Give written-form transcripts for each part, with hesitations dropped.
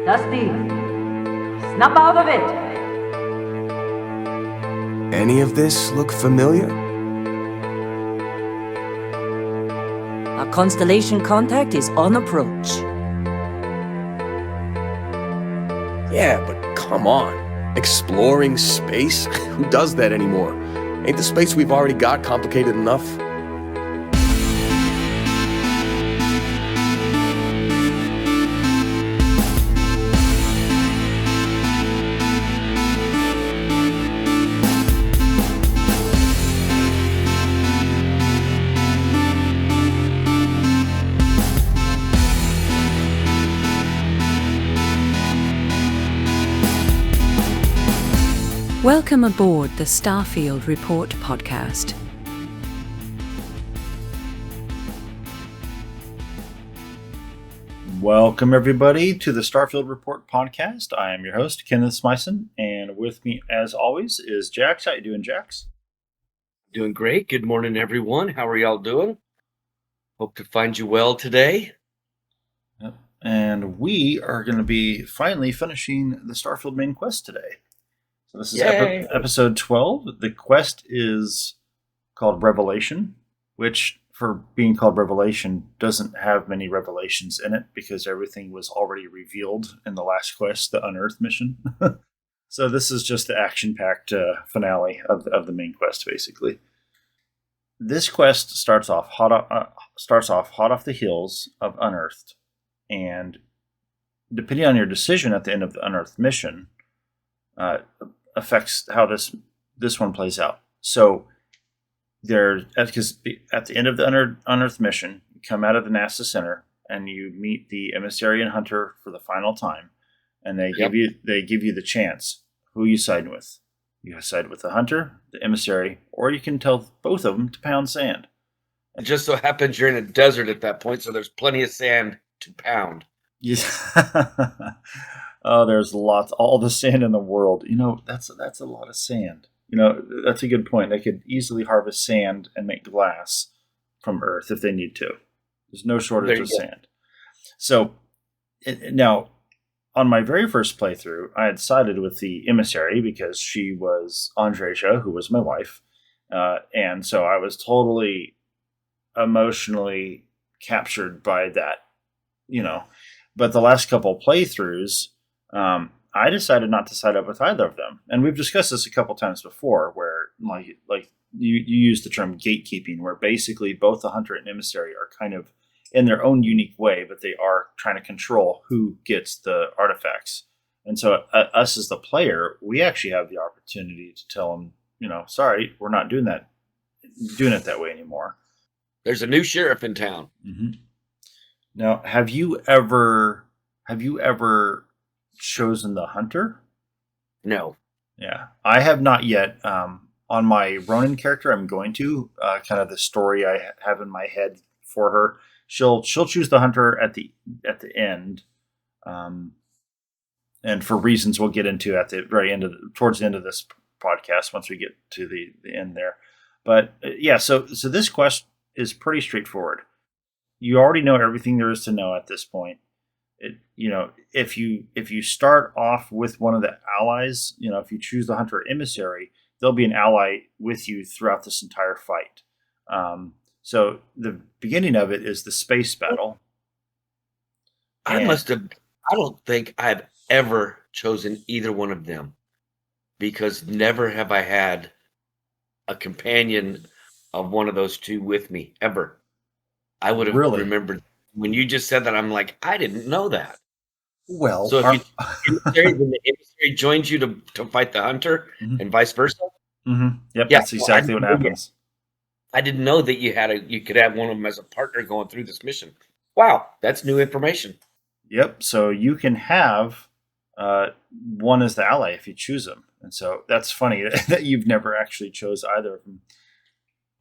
Dusty, snap out of it! Any of this look familiar? Our constellation contact is on approach. Yeah, but come on. Exploring space? Who does that anymore? Ain't the space we've already got complicated enough? Welcome aboard the Starfield Report podcast. Welcome, everybody, to the Starfield Report podcast. I am your host, Kenneth Smyson, and with me, as always, is Jax. How you doing, Jax? Doing great. Good morning, everyone. How are y'all doing? Hope to find you well today. Yep. And we are going to be finally finishing the Starfield main quest today. So this is episode 12. The quest is called Revelation, which, for being called Revelation, doesn't have many revelations in it because everything was already revealed in the last quest, the Unearthed mission. So this is just the action-packed finale of the main quest, basically. This quest starts off hot off the heels of Unearthed, and depending on your decision at the end of the Unearthed mission, affects how this one plays out. So because at the end of the Unearthed mission, you come out of the NASA Center and you meet the emissary and hunter for the final time, and they give you the chance who you side with. You side with the hunter, the emissary, or you can tell both of them to pound sand. It just so happens you're in a desert at that point, so there's plenty of sand to pound. Yeah. Oh, there's all the sand in the world. That's a lot of sand. That's a good point. They could easily harvest sand and make glass from Earth if they need to. There's no shortage of sand. So now, on my very first playthrough, I had sided with the emissary because she was Andreja, who was my wife. And so I was totally emotionally captured by that, But the last couple playthroughs, I decided not to side up with either of them. And we've discussed this a couple times before where like you use the term gatekeeping, where basically both the hunter and emissary are kind of in their own unique way, but they are trying to control who gets the artifacts. And so us as the player, we actually have the opportunity to tell them, sorry, we're not doing it that way anymore. There's a new sheriff in town. Mm-hmm. Now, have you ever chosen the hunter? No. Yeah, I have not yet. On my Ronin character, I'm going to kind of the story I have in my head for her. She'll choose the hunter at the end, and for reasons we'll get into at the very end towards the end of this podcast once we get to the end there. But yeah, so this quest is pretty straightforward. You already know everything there is to know at this point. If you start off with one of the allies, if you choose the hunter emissary, they'll be an ally with you throughout this entire fight. So the beginning of it is the space battle. I don't think I've ever chosen either one of them, because never have I had a companion of one of those two with me, ever. I would have remembered when you just said that. I'm like, I didn't know that. Well, so when the emissary joins you to fight the hunter, mm-hmm. and vice versa. Mm-hmm. Yep, that's exactly what happens. I didn't know that you could have one of them as a partner going through this mission. Wow, that's new information. Yep. So you can have one as the ally if you choose them, and so that's funny that you've never actually chose either of them.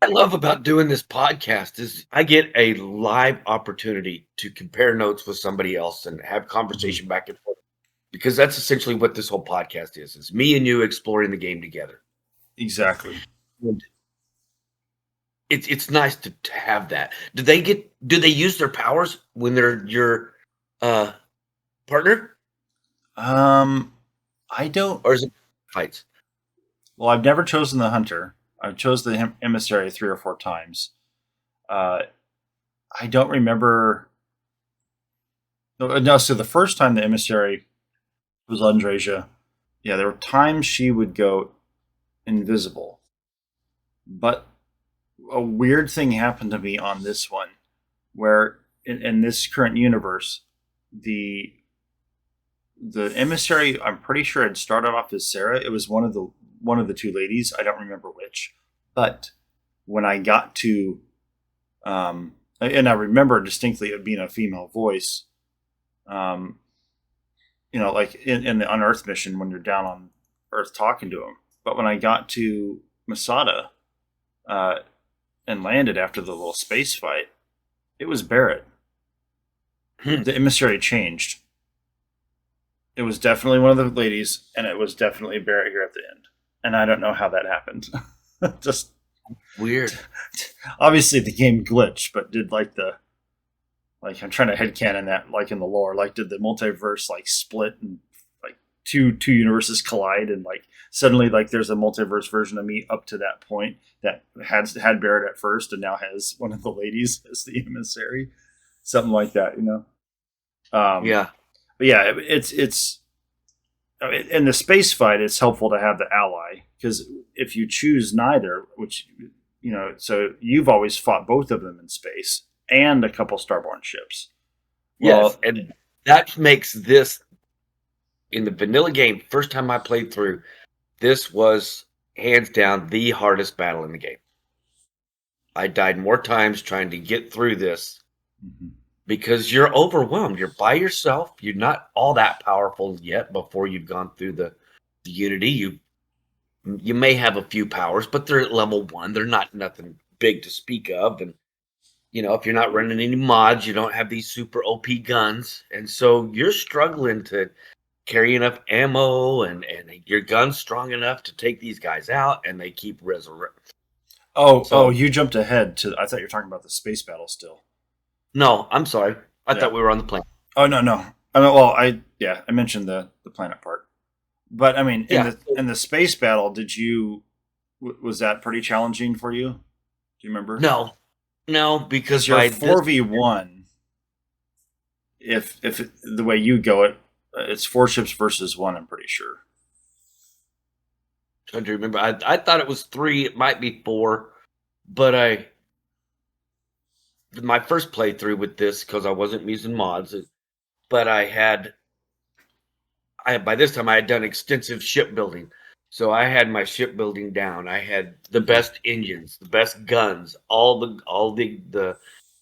I love about doing this podcast is I get a live opportunity to compare notes with somebody else and have conversation back and forth, because that's essentially what this whole podcast is. It's me and you exploring the game together. Exactly. And it's nice to have that. Do they use their powers when they're your partner? I don't. or is it fights? Well, I've never chosen the hunter. I've chose the emissary 3 or 4 times. Uh, I don't remember. No, so the first time the emissary was Andrasia, yeah, there were times she would go invisible. But a weird thing happened to me on this one, where in this current universe, the emissary, I'm pretty sure it started off as Sarah. It was one of the two ladies. I don't remember which. But when I got to, and I remember distinctly it being a female voice. Like in the Unearthed mission when you're down on Earth talking to him. But when I got to Masada, and landed after the little space fight, it was Barrett. The emissary changed. It was definitely one of the ladies, and it was definitely Barrett here at the end. And I don't know how that happened. Just weird. Obviously, the game glitched, but did I'm trying to headcanon that, in the lore, did the multiverse split and two universes collide, and suddenly there's a multiverse version of me up to that point that had Barrett at first and now has one of the ladies as the emissary, something like that, Yeah. But yeah, it's in the space fight, it's helpful to have the ally, because if you choose neither, which so you've always fought both of them in space and a couple Starborn ships. Yes, and that makes this, in the vanilla game, first time I played through, this was hands down the hardest battle in the game. I died more times trying to get through this because you're overwhelmed. You're by yourself. You're not all that powerful yet before you've gone through the Unity. You may have a few powers, but they're at level 1. They're not nothing big to speak of. And if you're not running any mods, you don't have these super OP guns. And so you're struggling to carry enough ammo and your gun's strong enough to take these guys out, and they keep resurrecting. Oh, you jumped ahead to. I thought you were talking about the space battle still. No, I'm sorry. I thought we were on the plane. Oh, no. I mentioned the planet part. But I mean, in the space battle, was that pretty challenging for you? Do you remember? No, because you're 4v1. If the way you go it's 4 ships versus 1, I'm pretty sure. Trying to remember. I thought it was 3. It might be 4. But my first playthrough with this, because I wasn't using mods, but by this time I had done extensive shipbuilding. So I had my shipbuilding down. I had the best engines, the best guns, all the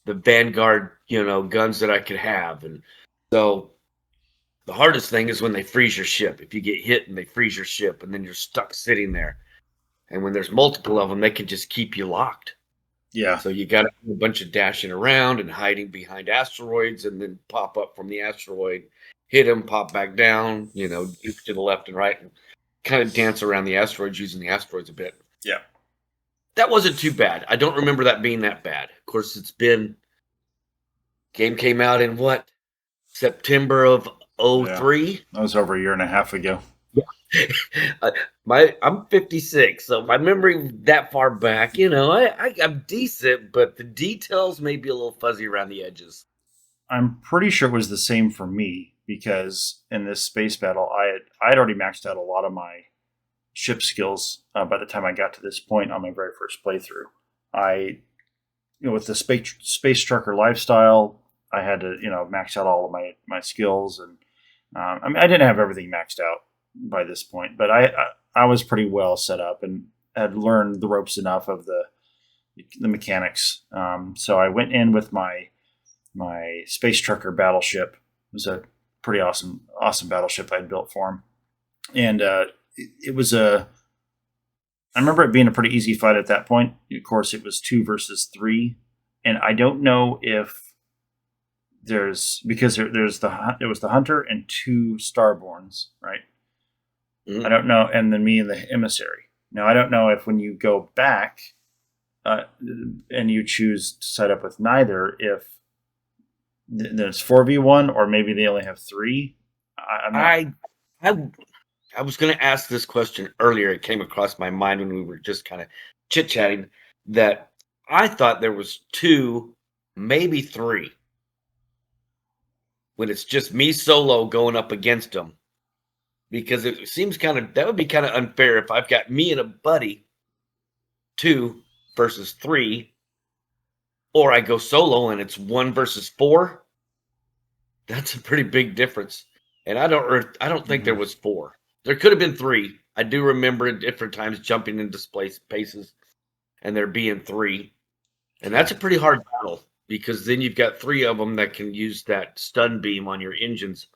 Vanguard, guns that I could have. And so the hardest thing is when they freeze your ship. If you get hit and they freeze your ship, and then you're stuck sitting there. And when there's multiple of them, they can just keep you locked. Yeah. So you got to do a bunch of dashing around and hiding behind asteroids, and then pop up from the asteroid, hit them, pop back down, juke to the left and right, and kind of dance around the asteroids using the asteroids a bit. Yeah. That wasn't too bad. I don't remember that being that bad. Of course, game came out in what? September of 03? Yeah, that was over a year and a half ago. I'm 56, so my memory that far back, I'm decent, but the details may be a little fuzzy around the edges. I'm pretty sure it was the same for me, because in this space battle, I had already maxed out a lot of my ship skills by the time I got to this point on my very first playthrough. With the space trucker lifestyle, I had to max out all of my skills, and I didn't have everything maxed out by this point, but I was pretty well set up and had learned the ropes enough of the mechanics. So I went in with my space trucker battleship. It was a pretty awesome battleship I'd built for him, and it was I remember it being a pretty easy fight at that point. Of course, it was 2 versus 3, and I don't know if it was the hunter and 2 Starborns, right? Mm-hmm. I don't know, and then me and the emissary. Now I don't know if when you go back and you choose to set up with neither, if there's 4v1 or maybe they only have 3. I I was going to ask this question earlier. It came across my mind when we were just kind of chit chatting that I thought there was two, maybe three, when it's just me solo going up against them. Because it seems that would be kind of unfair if I've got me and a buddy, 2 versus 3, or I go solo and it's 1 versus 4. That's a pretty big difference. And I don't think there was 4. There could have been 3. I do remember at different times jumping into spaces and there being 3. And that's a pretty hard battle because then you've got 3 of them that can use that stun beam on your engines.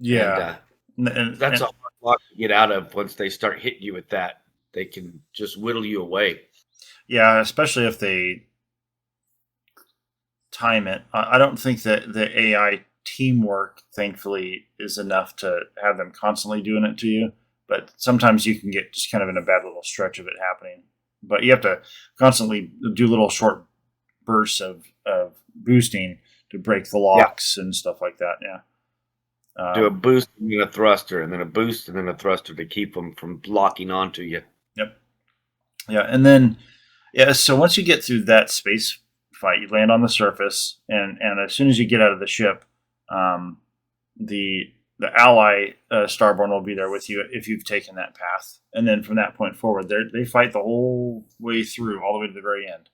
Yeah. And that's a hard block to get out of once they start hitting you with that. They can just whittle you away. Yeah, especially if they time it. I don't think that the AI teamwork, thankfully, is enough to have them constantly doing it to you. But sometimes you can get just kind of in a bad little stretch of it happening. But you have to constantly do little short bursts of boosting to break the locks and stuff like that. Yeah. Do a boost and then a thruster, and then a boost and then a thruster to keep them from locking onto you. Yep. Yeah, and then so once you get through that space fight, you land on the surface, and as soon as you get out of the ship, the ally Starborn will be there with you if you've taken that path, and then from that point forward, they fight the whole way through, all the way to the very end.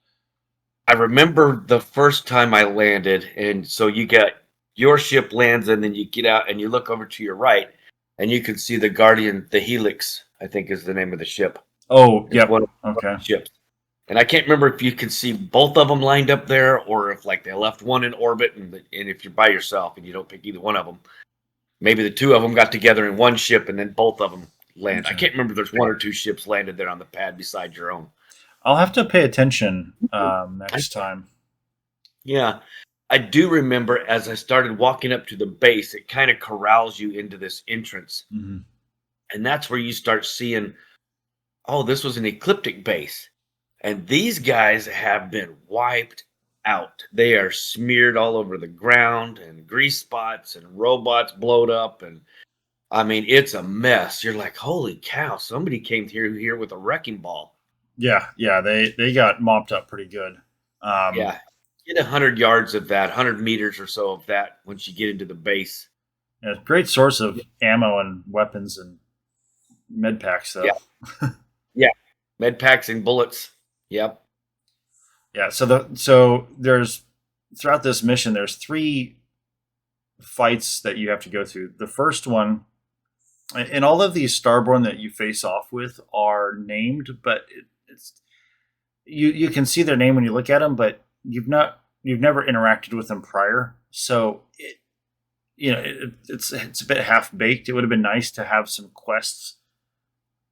I remember the first time I landed, and so you get your ship lands, and then you get out and you look over to your right, and you can see the Guardian, the Helix, I think is the name of the ship. Oh, yeah, okay. Ships, and I can't remember if you could see both of them lined up there, or if like they left one in orbit, and if you're by yourself and you don't pick either one of them, maybe the 2 of them got together in one ship, and then both of them land. I can't remember if there's 1 or 2 ships landed there on the pad beside your own. I'll have to pay attention next time. Yeah. I do remember as I started walking up to the base, it kind of corrals you into this entrance. Mm-hmm. And that's where you start seeing, oh, this was an ecliptic base. And these guys have been wiped out. They are smeared all over the ground, and grease spots and robots blowed up. And I mean, it's a mess. You're like, holy cow, somebody came here with a wrecking ball. Yeah, they got mopped up pretty good. Yeah. Get 100 yards of that, 100 meters or so of that once you get into the base. Yeah, great source of ammo and weapons and med packs, though. Yeah, yeah, med packs and bullets. Yep. Yeah. So there's throughout this mission, there's 3 fights that you have to go through. The first one, and all of these Starborn that you face off with are named, but it's you can see their name when you look at them, but you've never interacted with them prior, so it's a bit half baked. It would have been nice to have some quests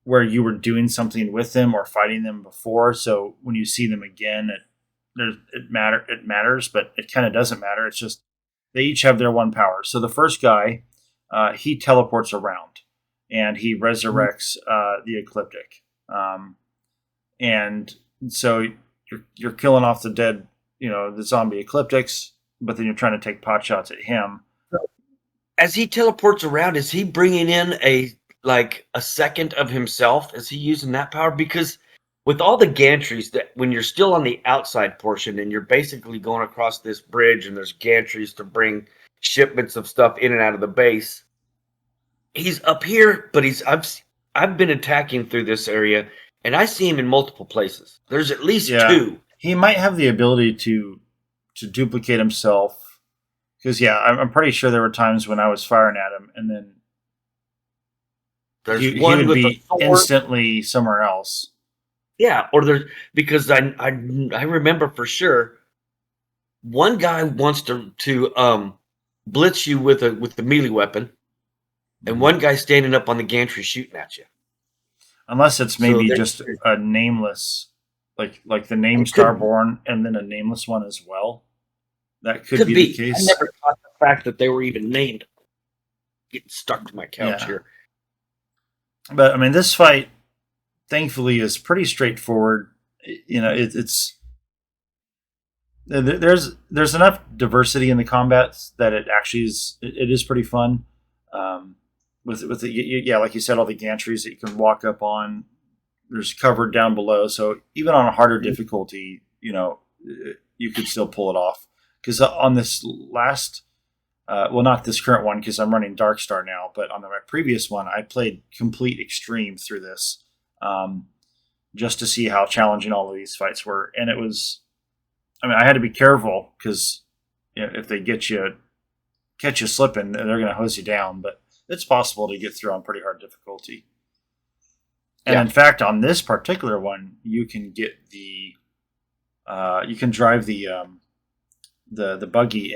where you were doing something with them or fighting them before, so when you see them again, it matters, but it kind of doesn't matter. It's just they each have their one power. So the first guy, he teleports around and he resurrects the ecliptic, and so you're killing off the dead, the zombie ecliptics, but then you're trying to take pot shots at him. As he teleports around, is he bringing in a second of himself? Is he using that power? Because with all the gantries, that when you're still on the outside portion and you're basically going across this bridge and there's gantries to bring shipments of stuff in and out of the base, he's up here, but I've been attacking through this area and I see him in multiple places. There's at least 2. He might have the ability to duplicate himself, because I'm pretty sure there were times when I was firing at him, and then he would be instantly somewhere else. Yeah, or because I remember for sure, one guy wants to blitz you with the melee weapon, and one guy standing up on the gantry shooting at you. Unless it's maybe just a nameless. Like the name Starborn and then a nameless one as well. That could be the case. I never caught the fact that they were even named. Getting stuck to my couch here. But I mean, this fight, thankfully, is pretty straightforward. It's there's enough diversity in the combats that it actually is. It is pretty fun. with the, yeah, like you said, all the gantries that you can walk up on. There's covered down below, so even on a harder difficulty, you could still pull it off. Because on this last, well, not this current one, because I'm running Darkstar now, but on my previous one, I played complete extreme through this, just to see how challenging all of these fights were, and it was. I mean, I had to be careful because if they catch you slipping, they're going to hose you down. But it's possible to get through on pretty hard difficulty. And in fact, on this particular one, you can get you can drive the buggy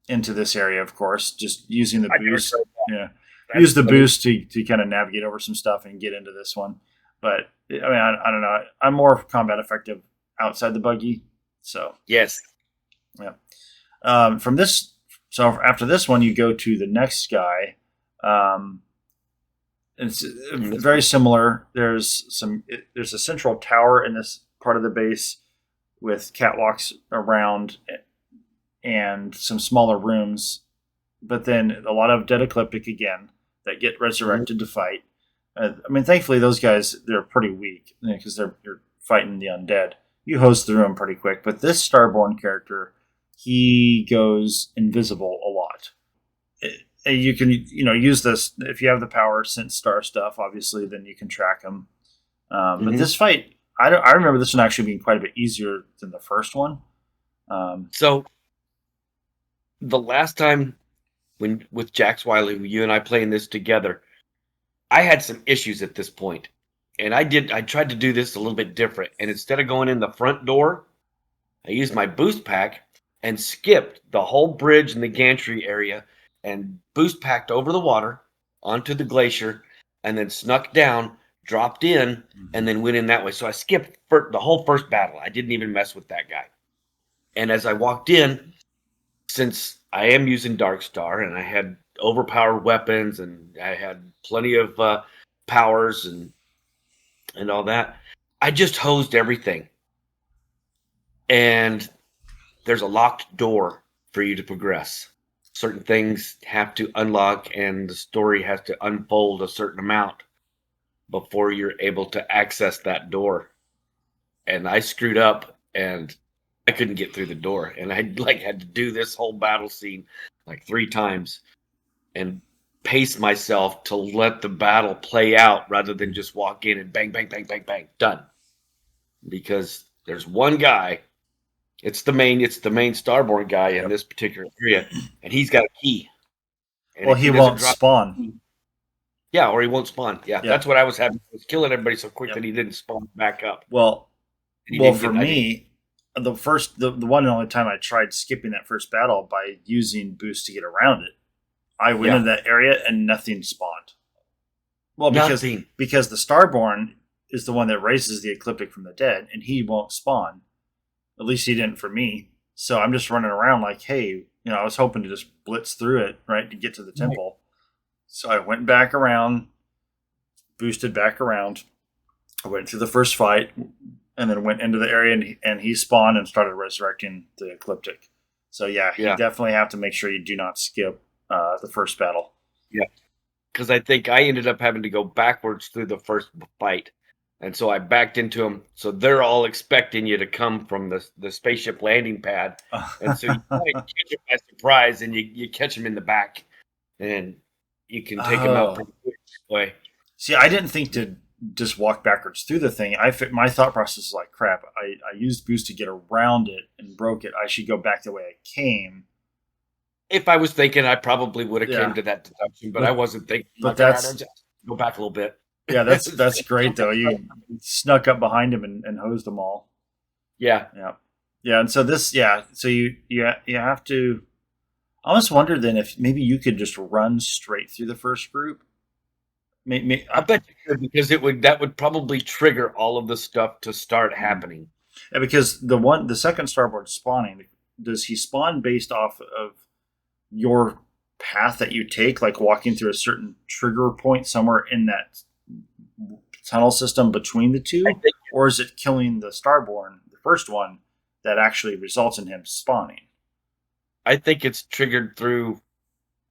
into this area, of course, just using the boost. Yeah, use the boost to kind of navigate over some stuff and get into this one. But I mean, I don't know. I'm more combat effective outside the buggy. So yes, yeah. From this, so after this one, you go to the next guy. It's very similar. There's a central tower in this part of the base with catwalks around and some smaller rooms, but then a lot of dead ecliptic again that get resurrected to fight. I mean, thankfully those guys, they're pretty weak because you're fighting the undead. You hose through them pretty quick, but this Starborn character, he goes invisible a lot. You can use this if you have the power sense star stuff, obviously, then you can track him. But this fight, I remember this one actually being quite a bit easier than the first one. So the last time with Jax Wiley, you and I playing this together, I had some issues at this point. And I tried to do this a little bit different. And instead of going in the front door, I used my boost pack and skipped the whole bridge and the gantry area and boost packed over the water onto the glacier and then snuck down, dropped in, and then went in that way. So I skipped the whole first battle. I didn't even mess with that guy. And as I walked in, since I am using Darkstar and I had overpowered weapons and I had plenty of powers and all that, I just hosed everything. And there's a locked door for you to progress. Certain things have to unlock and the story has to unfold a certain amount before you're able to access that door. And I screwed up and I couldn't get through the door. And I had to do this whole battle scene 3 times and pace myself to let the battle play out rather than just walk in and bang, bang, bang, bang, bang, done. Because there's one guy, it's the main Starborn guy in this particular area, and he's got a key. And well, he won't spawn. Yeah, or he won't spawn. Yeah, that's what I was having. I was killing everybody so quick that he didn't spawn back up. Well, for me, the one and only time I tried skipping that first battle by using boost to get around it, I went in that area and nothing spawned. Well, because the Starborn is the one that raises the ecliptic from the dead, and he won't spawn. At least he didn't for me. So I'm just running around like, hey, I was hoping to just blitz through it, right, to get to the temple. So I went back around, boosted back around. I went through the first fight, and then went into the area, and he spawned and started resurrecting the ecliptic. So you definitely have to make sure you do not skip the first battle. Yeah, because I think I ended up having to go backwards through the first fight. And so I backed into them. So they're all expecting you to come from the spaceship landing pad. And so you kind of catch them by surprise, and you catch them in the back. And you can take them out pretty quick. See, I didn't think to just walk backwards through the thing. My thought process is like, crap, I used boost to get around it and broke it. I should go back the way I came. If I was thinking, I probably would have came to that deduction, but I wasn't thinking. But that's... Go back a little bit. Yeah, that's great though. You snuck up behind him and hosed them all. Yeah. And so so you have to. I almost wonder then if maybe you could just run straight through the first group. I bet you could, because that would probably trigger all of the stuff to start happening. Yeah, because the second Starboard spawning, does he spawn based off of your path that you take, like walking through a certain trigger point somewhere in that tunnel system between the two, or is it killing the Starborn, the first one, that actually results in him spawning? I think it's triggered through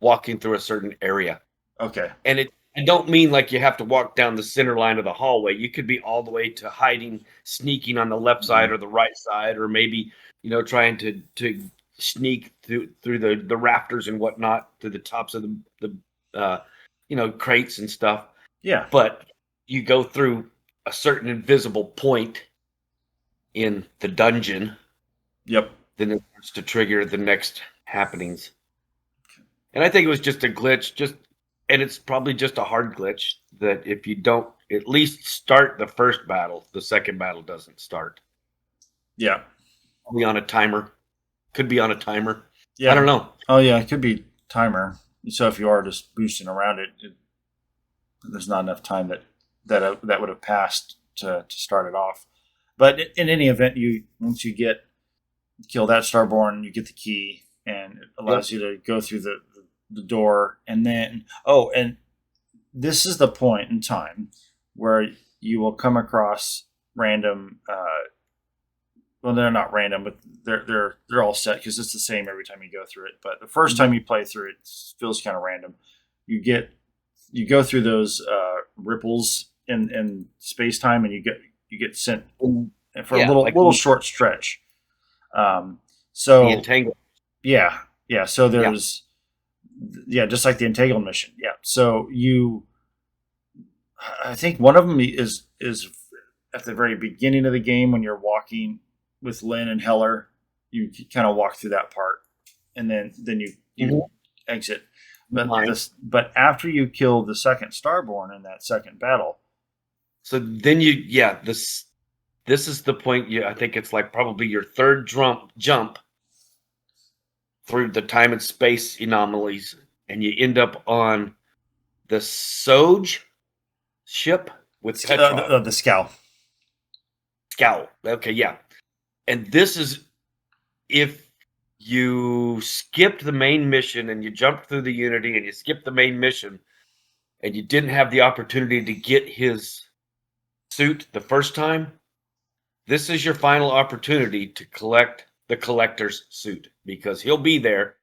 walking through a certain area. Okay. And I don't mean like you have to walk down the center line of the hallway. You could be all the way to hiding, sneaking on the left side or the right side, or maybe, trying to sneak through the rafters and whatnot to the tops of crates and stuff. Yeah. But you go through a certain invisible point in the dungeon, Yep. then it starts to trigger the next happenings. And I think it was just a glitch, and it's probably just a hard glitch that if you don't at least start the first battle, the second battle doesn't start. Yeah. Be on a timer. Could be on a timer. Yeah. I don't know. Oh yeah, it could be timer. So if you are just boosting around it, there's not enough time that would have passed to start it off. But in any event, once you kill that Starborn, you get the key, and it allows you to go through the door, and then and this is the point in time where you will come across random. Well, they're not random, but they're all set because it's the same every time you go through it. But the first time you play through it feels kind of random. You go through those ripples in space time, and you get sent for a little short stretch. So the entangled. Yeah. So there's just like the entangled mission. Yeah. So I think one of them is at the very beginning of the game when you're walking with Lynn and Heller. You kind of walk through that part, and then you exit. But after you kill the second Starborn in that second battle, so then this is the point. I think it's like probably your third jump through the time and space anomalies, and you end up on the Soj ship with Petrov. The Scowl. Scowl. Okay, yeah. And this is if you skipped the main mission and you jumped through the Unity and you skipped the main mission and you didn't have the opportunity to get his suit the first time, this is your final opportunity to collect the collector's suit, because he'll be there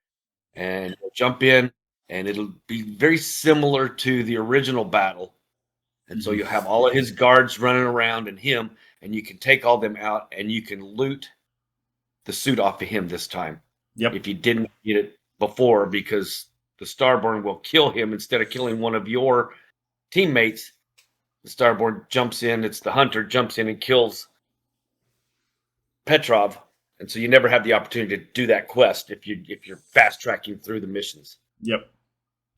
and you'll jump in and it'll be very similar to the original battle. And so you'll have all of his guards running around and him, and you can take all them out and you can loot the suit off of him this time. Yep. If you didn't get it before, because the Starborn will kill him instead of killing one of your teammates. The Starborn jumps in, it's the hunter, jumps in and kills Petrov. And so you never have the opportunity to do that quest if you're fast tracking through the missions. Yep.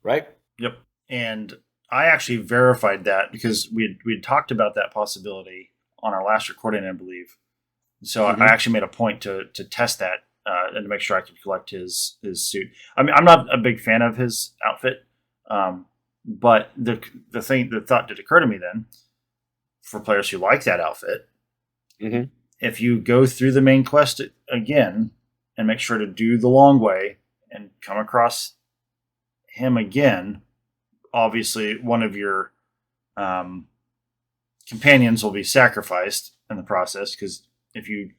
Right? Yep. And I actually verified that because we had talked about that possibility on our last recording, I believe. So I actually made a point to test that and to make sure I could collect his suit. I mean, I'm not a big fan of his outfit, but the thought did occur to me then, for players who like that outfit, if you go through the main quest again and make sure to do the long way and come across him again, obviously one of your companions will be sacrificed in the process, because if you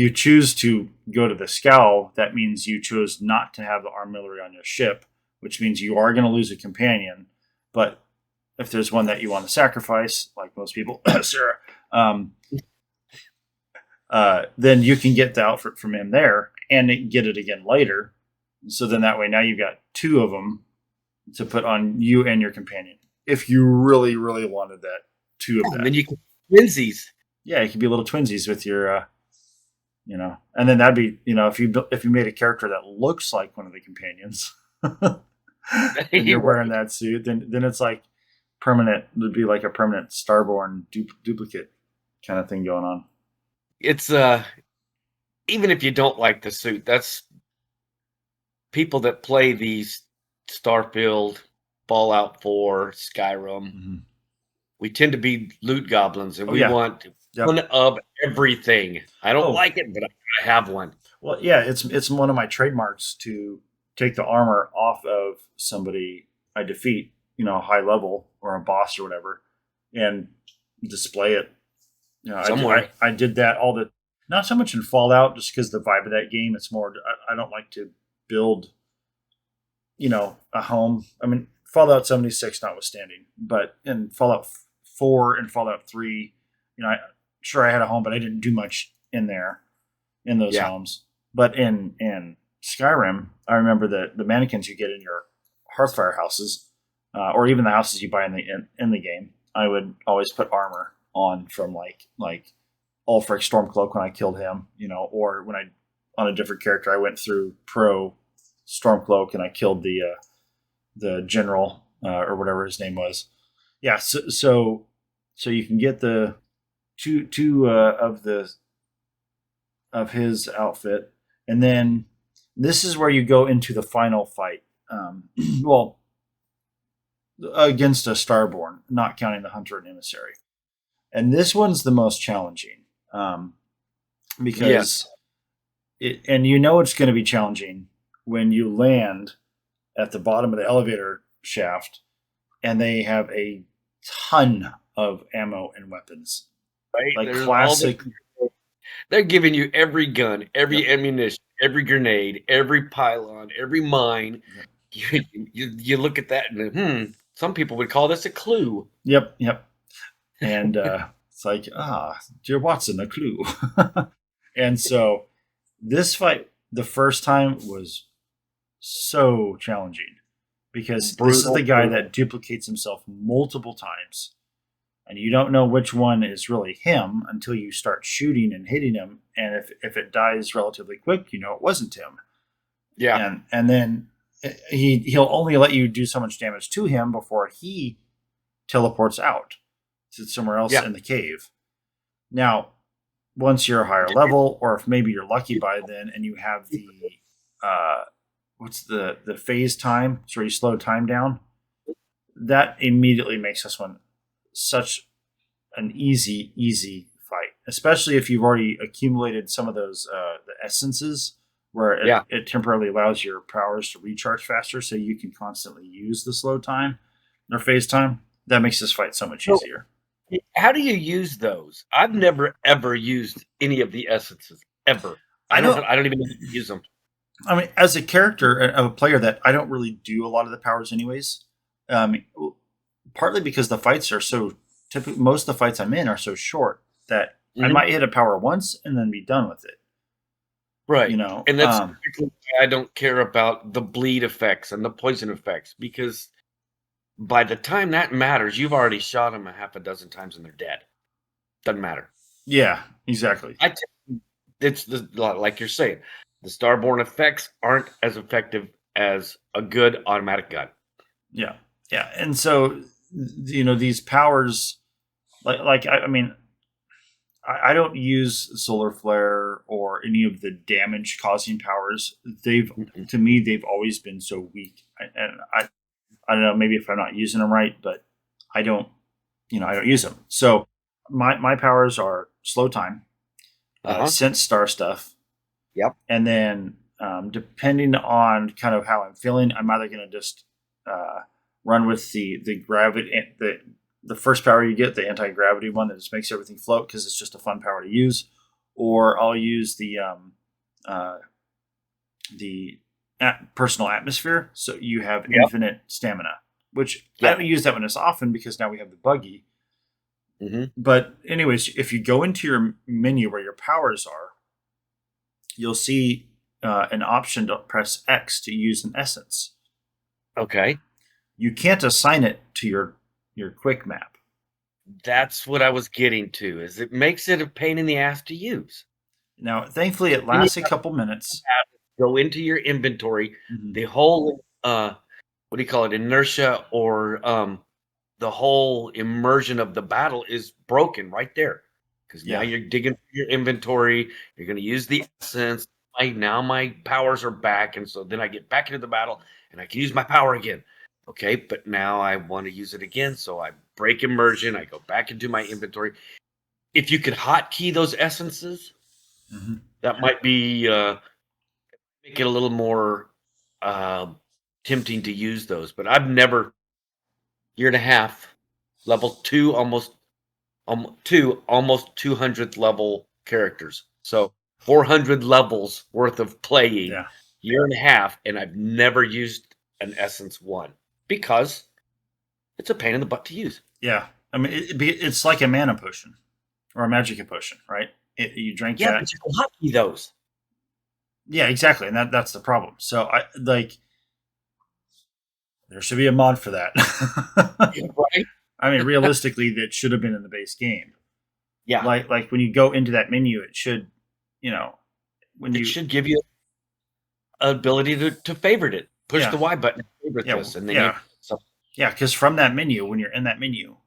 choose to go to the Scowl, that means you chose not to have the artillery on your ship, which means you are going to lose a companion. But if there's one that you want to sacrifice, like most people, Sarah, then you can get the outfit from him there and get it again later. So then that way, now you've got two of them to put on you and your companion. If you really, really wanted that, two of them. Then you can twinsies. Yeah, you could be little twinsies with your, and then that'd be, if you made a character that looks like one of the companions, and you're wearing that suit, then it's like permanent. It'd be like a permanent Starborn duplicate kind of thing going on. It's even if you don't like the suit, that's people that play these Starfield, Fallout 4, Skyrim. We tend to be loot goblins, and we want one of everything. I don't like it, but I have one. Well, yeah, it's one of my trademarks to take the armor off of somebody I defeat, high level or a boss or whatever, and display it. Somewhere. I did that not so much in Fallout, just because the vibe of that game. It's more, I don't like to build, a home. I mean, Fallout 76 notwithstanding, but in Fallout 4 and Fallout 3, I had a home, but I didn't do much in there, in those homes. But in Skyrim, I remember the mannequins you get in your Hearthfire houses, or even the houses you buy in the game. I would always put armor on from like Ulfric Stormcloak when I killed him, or when on a different character I went through Pro Stormcloak and I killed the general or whatever his name was. Yeah, so you can get the two of his outfit, and then this is where you go into the final fight. Well, against a Starborn, not counting the Hunter and Emissary, and this one's the most challenging because it's going to be challenging when you land at the bottom of the elevator shaft, and they have a ton of ammo and weapons. Right? Like There's classic. They're giving you every gun, every ammunition, every grenade, every pylon, every mine. Yep. You look at that and some people would call this a clue. Yep. And it's like, dear Watson, a clue. And so this fight, the first time, was so challenging because this is the guy that duplicates himself multiple times, and you don't know which one is really him until you start shooting and hitting him, and if it dies relatively quick, it wasn't him. Yeah. And then he'll only let you do so much damage to him before he teleports out to somewhere else in the cave. Now, once you're a higher level, or if maybe you're lucky by then and you have the what's the phase time, so you slow time down, that immediately makes this one such an easy fight, especially if you've already accumulated some of those the essences, where it temporarily allows your powers to recharge faster, so you can constantly use the slow time or phase time. That makes this fight so much easier. How do you use those? I've never ever used any of the essences ever. I don't even know how to use them. I mean, as a character, a player, that I don't really do a lot of the powers anyways. Partly because the fights are so typical. Most of the fights I'm in are so short that I might hit a power once and then be done with it. Right. And that's why I don't care about the bleed effects and the poison effects, because by the time that matters, you've already shot them a half a dozen times and they're dead. Doesn't matter. Yeah, exactly. It's like you're saying, the Starborn effects aren't as effective as a good automatic gun. Yeah. And so, these powers, I don't use Solar Flare or any of the damage causing powers. To me, they've always been so weak. I don't know, maybe if I'm not using them right, but I don't use them. So my powers are slow time, sense star stuff. Yep. And then depending on kind of how I'm feeling, I'm either going to just run with the gravity, the first power you get, the anti-gravity one that just makes everything float because it's just a fun power to use, or I'll use the personal atmosphere, so you have infinite stamina, which I don't use that one as often because now we have the buggy. But anyways, if you go into your menu where your powers are, you'll see an option to press X to use an essence. Okay. You can't assign it to your quick map. That's what I was getting to, is it makes it a pain in the ass to use. Now, thankfully, it lasts a couple minutes. Go into your inventory. The whole, what do you call it, inertia, or the whole immersion of the battle is broken right there. Because now you're digging through your inventory. You're going to use the essence. Now my powers are back. And so then I get back into the battle and I can use my power again. Okay, but now I want to use it again. So I break immersion. I go back into my inventory. If you could hotkey those essences, that might be make it a little more tempting to use those. But I've never, year and a half, level 2, almost 200th level characters. So 400 levels worth of playing, year and a half, and I've never used an essence one. because it's a pain in the butt to use. Yeah. I mean, it's like a mana potion or a magic potion, right? You drink Yeah, that. but you can hotkey those. Yeah, exactly. And that's the problem. So there should be a mod for that. Right? I mean, realistically, that should have been in the base game. Yeah. Like when you go into that menu, it should, when It you should give you an ability to favorite it. Push Yeah. the Y button, favorite Yeah, this, and then yeah. so yeah, because from that menu, when you're in that menu,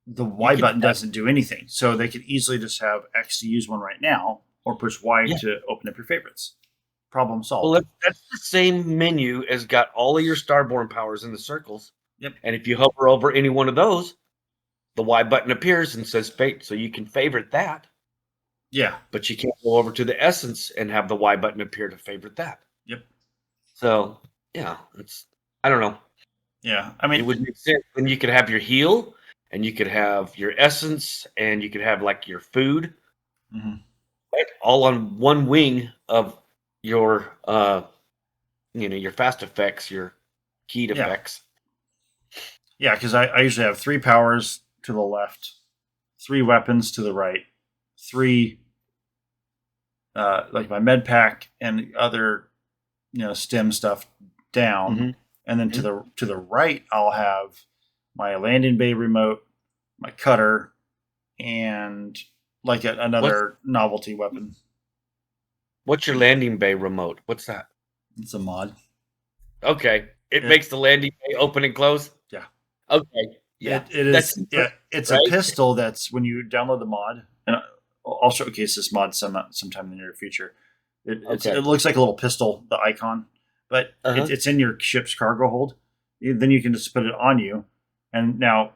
the Y can button have- doesn't do anything. So they could easily just have X to use one right now, or push Y Yeah. to open up your favorites. Problem solved. Well, that's the same menu as got all of your Starborn powers in the circles. Yep. And if you hover over any one of those, the Y button appears and says fate, so you can favorite that. Yeah. But you can't go over to the essence and have the Y button appear to favorite that. Yep. So yeah, I don't know. Yeah. I mean, It would make sense when you could have your heal, and you could have your essence, and you could have like your food, mhm. right? All on one wing of your your fast effects, your keyed Yeah. effects. Yeah, because I usually have 3 powers to the left, 3 weapons to the right, 3 like my med pack and other stem stuff down, Mhm. and then to the right I'll have my landing bay remote, my cutter, and like another novelty weapon. What's your landing bay remote? What's that? It's a mod. Okay, it Yeah. makes the landing bay open and close. Yeah. Okay. Yeah. It is. Yeah, it's right? a pistol that's when you download the mod, and I'll showcase this mod sometime in the near future. Okay. It looks like a little pistol, the icon, but Uh-huh. it's in your ship's cargo hold. Then you can just put it on you, and now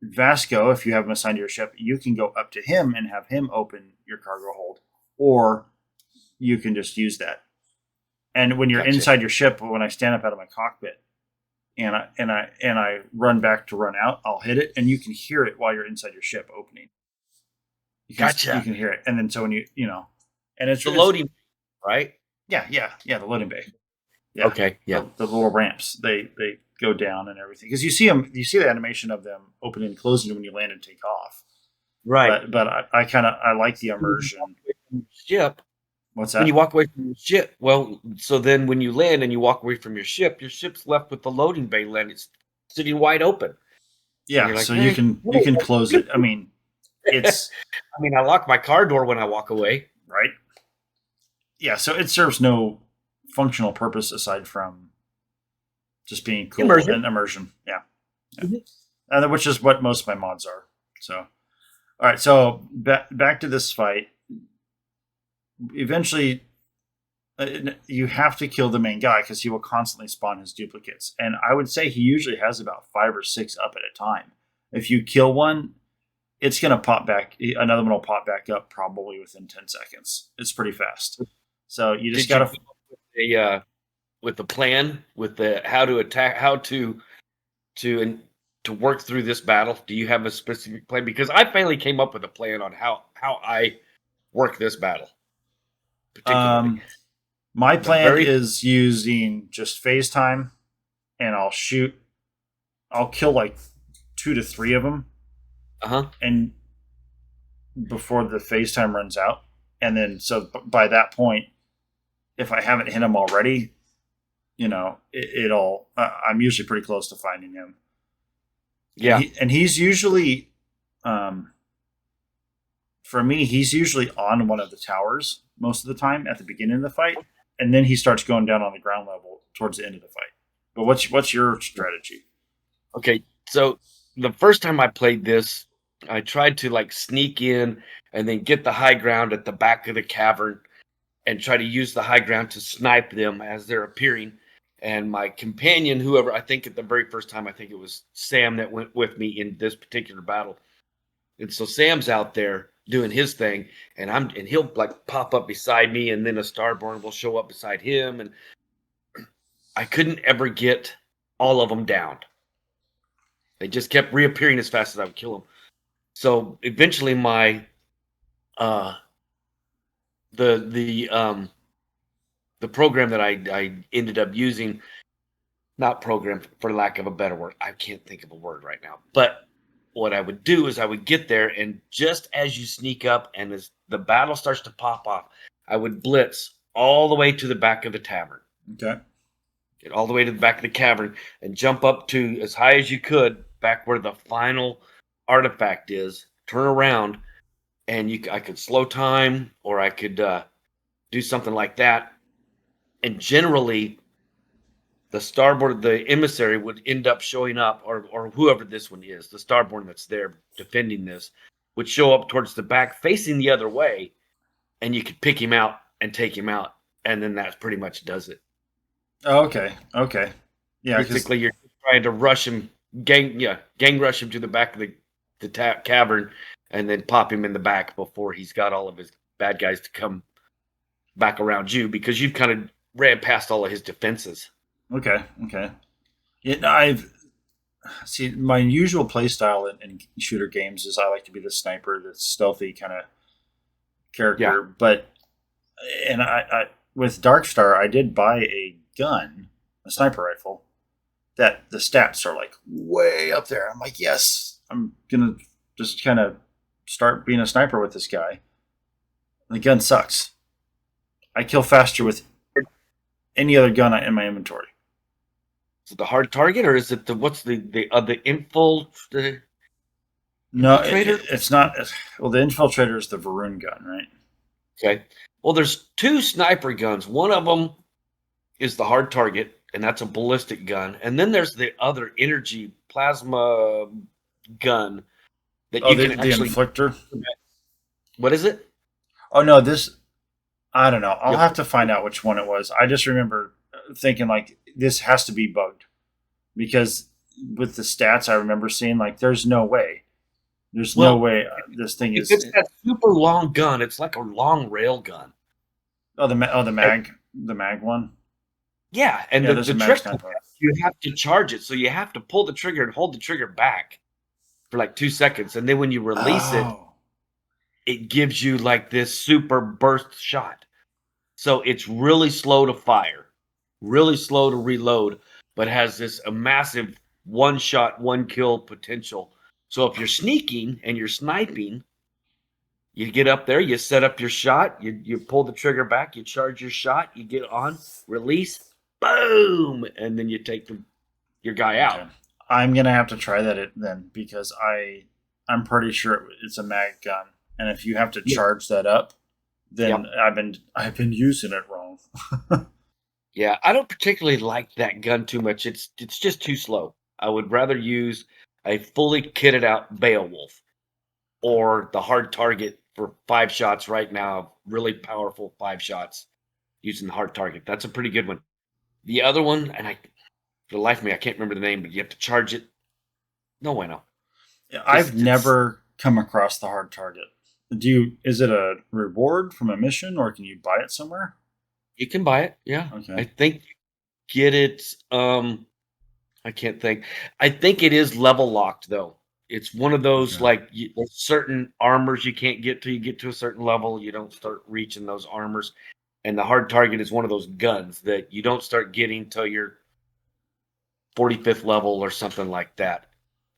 Vasco, if you have him assigned to your ship, you can go up to him and have him open your cargo hold, or you can just use that. And when you're Gotcha. inside your ship, when I stand up out of my cockpit, and I run back to run out, I'll hit it, and you can hear it while you're inside your ship opening. Gotcha. You can hear it, and then so when and it's The loading, right? Yeah, the loading bay. Yeah. Okay. Yeah. The little ramps, they go down and everything, because you see the animation of them opening and closing when you land and take off. Right. But I like the immersion. Ship. What's that? When you walk away from your ship, well, so then when you land and you walk away from your ship's left with the loading bay land. It's sitting wide open. Yeah, you're like, so "Hey, you can close it. I mean, it's I mean, I lock my car door when I walk away. right. Yeah, so it serves no functional purpose aside from just being cool Immersion. and immersion. Yeah. Mhm. And which is what most of my mods are. So, all right. So back to this fight. Eventually, you have to kill the main guy because he will constantly spawn his duplicates. And I would say he usually has about 5 or 6 up at a time. If you kill one, it's going to pop back. Another one will pop back up probably within 10 seconds. It's pretty fast. So you just got to... With the plan, with the how to attack, how to work through this battle. Do you have a specific plan? Because I finally came up with a plan on how I work this battle. Particularly. My plan is using just phase time, and I'll kill like 2 to 3 of them. And before the phase time runs out. And then, so by that point, if I haven't hit him already, I'm usually pretty close to finding him. Yeah. And he's usually, for me, he's usually on one of the towers most of the time at the beginning of the fight. And then he starts going down on the ground level towards the end of the fight. But what's your strategy? Okay, so the first time I played this, I tried to like sneak in and then get the high ground at the back of the cavern and try to use the high ground to snipe them as they're appearing. And my companion, whoever, I think at the very first time, I think it was Sam that went with me in this particular battle. And so Sam's out there doing his thing, and he'll like pop up beside me, and then a Starborn will show up beside him, and I couldn't ever get all of them down. They just kept reappearing as fast as I would kill them. So eventually, my the program that I ended up using not programmed for lack of a better word. I can't think of a word right now. But what I would do is I would get there, and just as you sneak up and as the battle starts to pop off, I would blitz all the way to the back of the tavern. Okay. Get all the way to the back of the cavern and jump up to as high as you could, back where the final artifact is. Turn around, and I could slow time, or I could do something like that. And generally, the emissary would end up showing up, or whoever this one is, the starborn that's there defending this, would show up towards the back, facing the other way, and you could pick him out and take him out, and then that pretty much does it. Oh, okay. Okay. Yeah. 'Cause- Basically, you're trying to rush him, gang rush him to the back of the cavern, and then pop him in the back before he's got all of his bad guys to come back around you, because you've kind of ran past all of his defenses. Okay. Okay. Yeah, I've see my usual play style in shooter games is I like to be the sniper, the stealthy kind of character. Yeah. But and I with Darkstar, I did buy a gun, a sniper rifle, that the stats are like way up there. I'm like, yes, I'm gonna just kind of start being a sniper with this guy. The gun sucks. I kill faster with any other gun in my inventory. Is it the hard target, or is it what's the infiltrator? No, Infiltrator? it's not. Well, the infiltrator is the Varun gun, right? Okay. Well, there's two sniper guns. One of them is the hard target, and that's a ballistic gun. And then there's the other energy plasma gun that you can the actually. inflictor. What is it? Oh no, this. I don't know. I'll Yep. have to find out which one it was. I just remember thinking like this has to be bugged because with the stats I remember seeing like there's no way. There's no way this thing If is. it's that super long gun, it's like a long rail gun. The mag one. Yeah, and Yeah, the there's a mag trick sniper. you have to charge it, so you have to pull the trigger and hold the trigger back for like 2 seconds, and then when you release it, Oh. it gives you like this super burst shot. So it's really slow to fire, really slow to reload, but has this a massive one shot, one kill potential. So if you're sneaking and you're sniping, you get up there, you set up your shot, you pull the trigger back, you charge your shot, you get on, release, boom, and then you take your guy out. Okay. I'm gonna have to try that then because I'm pretty sure it's a mag gun, and if you have to charge that up, then I've been using it wrong. Yeah, I don't particularly like that gun too much. It's just too slow. I would rather use a fully kitted out Beowulf or the hard target for 5 shots right now. Really powerful 5 shots using the hard target. That's a pretty good one. The other one, and for the life of me, I can't remember the name, but you have to charge it. No bueno. I've never come across the hard target. Is it a reward from a mission or can you buy it somewhere? You can buy it, yeah. Okay. I think you get it. I can't think. I think it is level locked though. It's one of those there's certain armors you can't get till you get to a certain level. You don't start reaching those armors, and the hard target is one of those guns that you don't start getting till you're 45th level or something like that.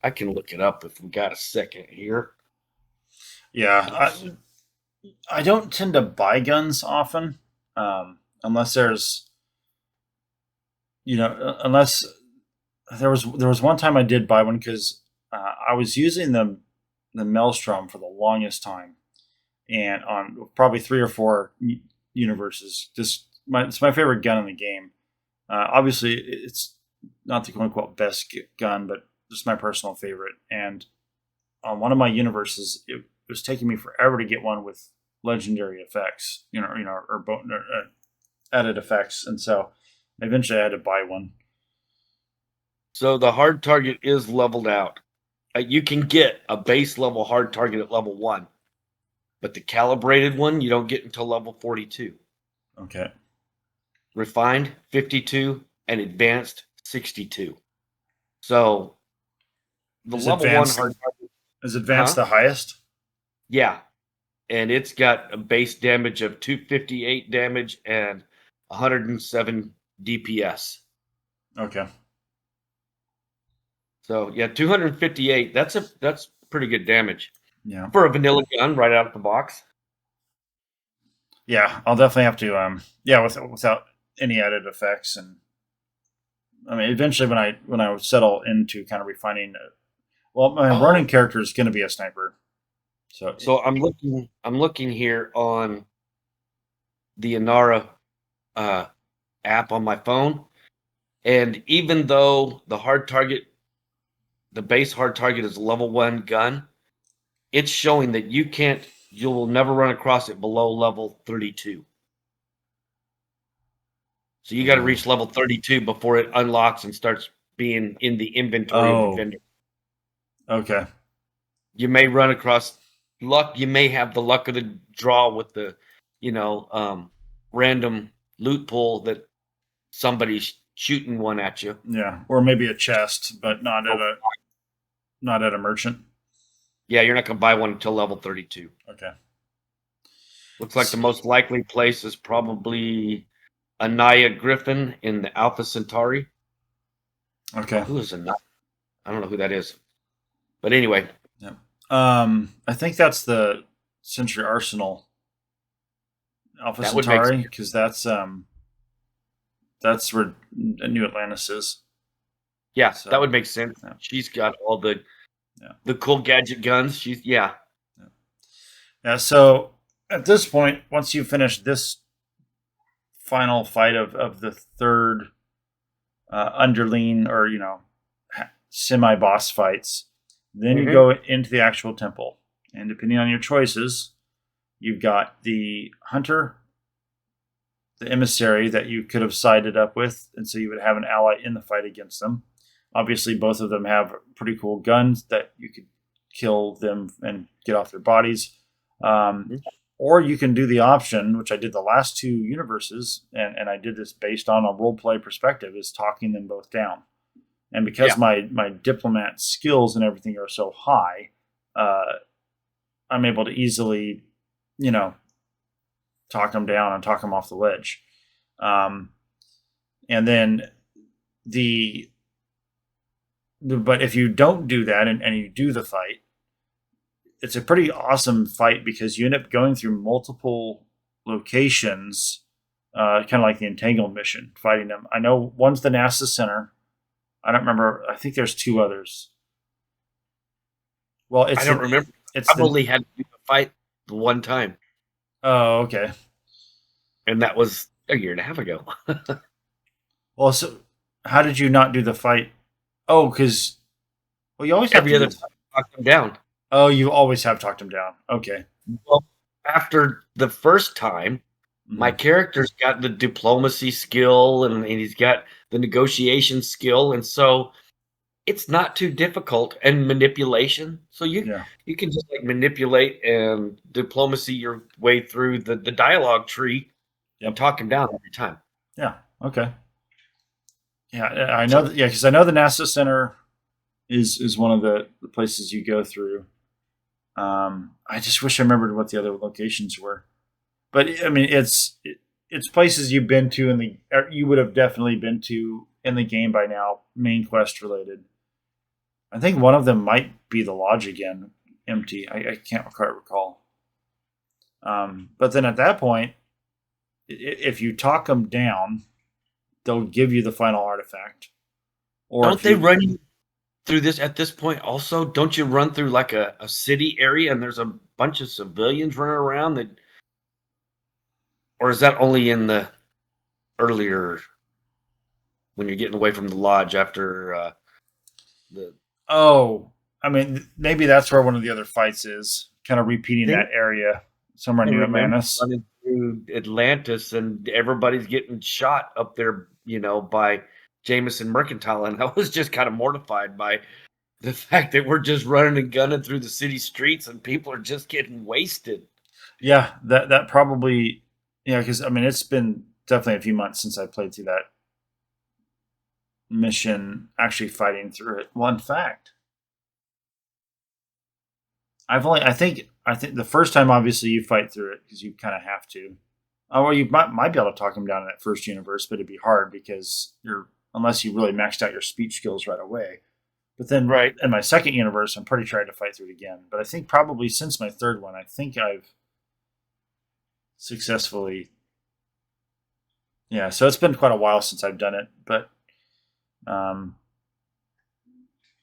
I can look it up if we got a second here. Yeah, I don't tend to buy guns often, unless there's, unless there was one time I did buy one because I was using the Maelstrom for the longest time, and on probably 3 or 4 universes. It's my favorite gun in the game. Obviously, it's not the quote unquote best gun, but just my personal favorite. And on one of my universes, it was taking me forever to get one with legendary effects, or added effects, and so eventually I had to buy one. So the hard target is leveled out. You can get a base level hard target at level 1, but the calibrated one you don't get until level 42. Okay. Refined 52 and advanced 62. So the Is level advanced- 1 hard target, Is advanced the highest? yeah, and it's got a base damage of 258 damage and 107 DPS. Okay. So yeah, 258. That's pretty good damage Yeah. for a vanilla gun right out of the box. Yeah, I'll definitely have to. Without any added effects, and I mean, eventually when I settle into kind of refining, my running character is going to be a sniper. So I'm looking here on the Inara app on my phone, and even though the base hard target is level 1 gun, it's showing that you will never run across it below level 32. So you got to reach level 32 before it unlocks and starts being in the inventory of the vendor. Okay. You may run across luck. You may have the luck of the draw with the, random loot pool that somebody's shooting one at you. Yeah, or maybe a chest, but not at a merchant. Yeah, you're not going to buy one until level 32. Okay. Looks like the most likely place is probably Anaya Griffin in the Alpha Centauri. Okay. Who is Anaya? I don't know who that is. But anyway. Yeah. I think that's the Century Arsenal Alpha Centauri, because that's where New Atlantis is. Yeah, so, that would make sense. Yeah. She's got all the cool gadget guns. Yeah. So at this point, once you finish this final fight of the third underling or semi boss fights, then you go into the actual temple, and depending on your choices, you've got the hunter, the emissary that you could have sided up with, and so you would have an ally in the fight against them. Obviously, both of them have pretty cool guns that you could kill them and get off their bodies. Or you can do the option, which I did the last two universes, and I did this based on a roleplay perspective, is talking them both down. And because my diplomat skills and everything are so high, I'm able to easily, talk them down and talk them off the ledge. And then but if you don't do that and you do the fight, it's a pretty awesome fight because you end up going through multiple locations, kind of like the Entangled mission, fighting them. I know one's the NASA Center. I don't remember. I think there's two others. Well, I don't remember. I've only had to do the fight the one time. Oh, okay. And that was a year and a half ago. Well, so how did you not do the fight? Oh, because you always have every other time talk them down. Oh, you always have talked him down. Okay. Well, after the first time, my character's got the diplomacy skill and he's got the negotiation skill, and so it's not too difficult, and manipulation. So you can just manipulate and diplomacy your way through the dialogue tree and talk him down every time. Yeah. Okay. Yeah, I know. Because I know the NASA Center is one of the places you go through. I just wish I remembered what the other locations were, but I mean, it's places you've been to you would have definitely been to in the game by now, main quest related. I think one of them might be the lodge again, empty. I can't quite recall. But then at that point, if you talk them down, they'll give you the final artifact. Or don't they run you through this at this point also? Don't you run through like a city area and there's a bunch of civilians running around or is that only in the earlier when you're getting away from the lodge after I mean, maybe that's where one of the other fights is, kind of repeating that area somewhere near Atlantis. Running through Atlantis and everybody's getting shot up there, by Jameson Mercantile, and I was just kind of mortified by the fact that we're just running and gunning through the city streets and people are just getting wasted. Yeah, that probably, because I mean, it's been definitely a few months since I played through that mission, actually fighting through it. Well, in fact, I think the first time, obviously, you fight through it because you kind of have to. Well, you might be able to talk him down in that first universe, but it'd be hard because unless you really maxed out your speech skills right away. But then Right. in my second universe, I'm pretty sure I had to fight through it again. But I think probably since my third one, I think I've successfully. Yeah, so it's been quite a while since I've done it, but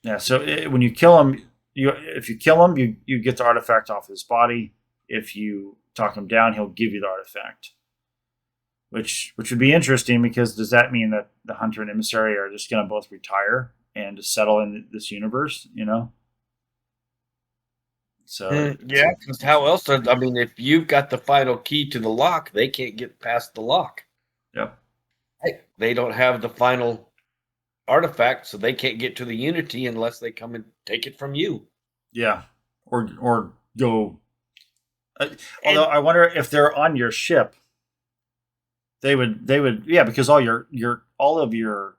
yeah. So when you kill him, if you kill him, you get the artifact off his body. If you talk him down, he'll give you the artifact, which would be interesting because does that mean that the hunter and emissary are just going to both retire and just settle in this universe? So Yeah, because how else? I mean, if you've got the final key to the lock, they can't get past the lock. Yep. They don't have the final artifact, so they can't get to the Unity unless they come and take it from you. Yeah, or go. Although I wonder if they're on your ship, they would because all of your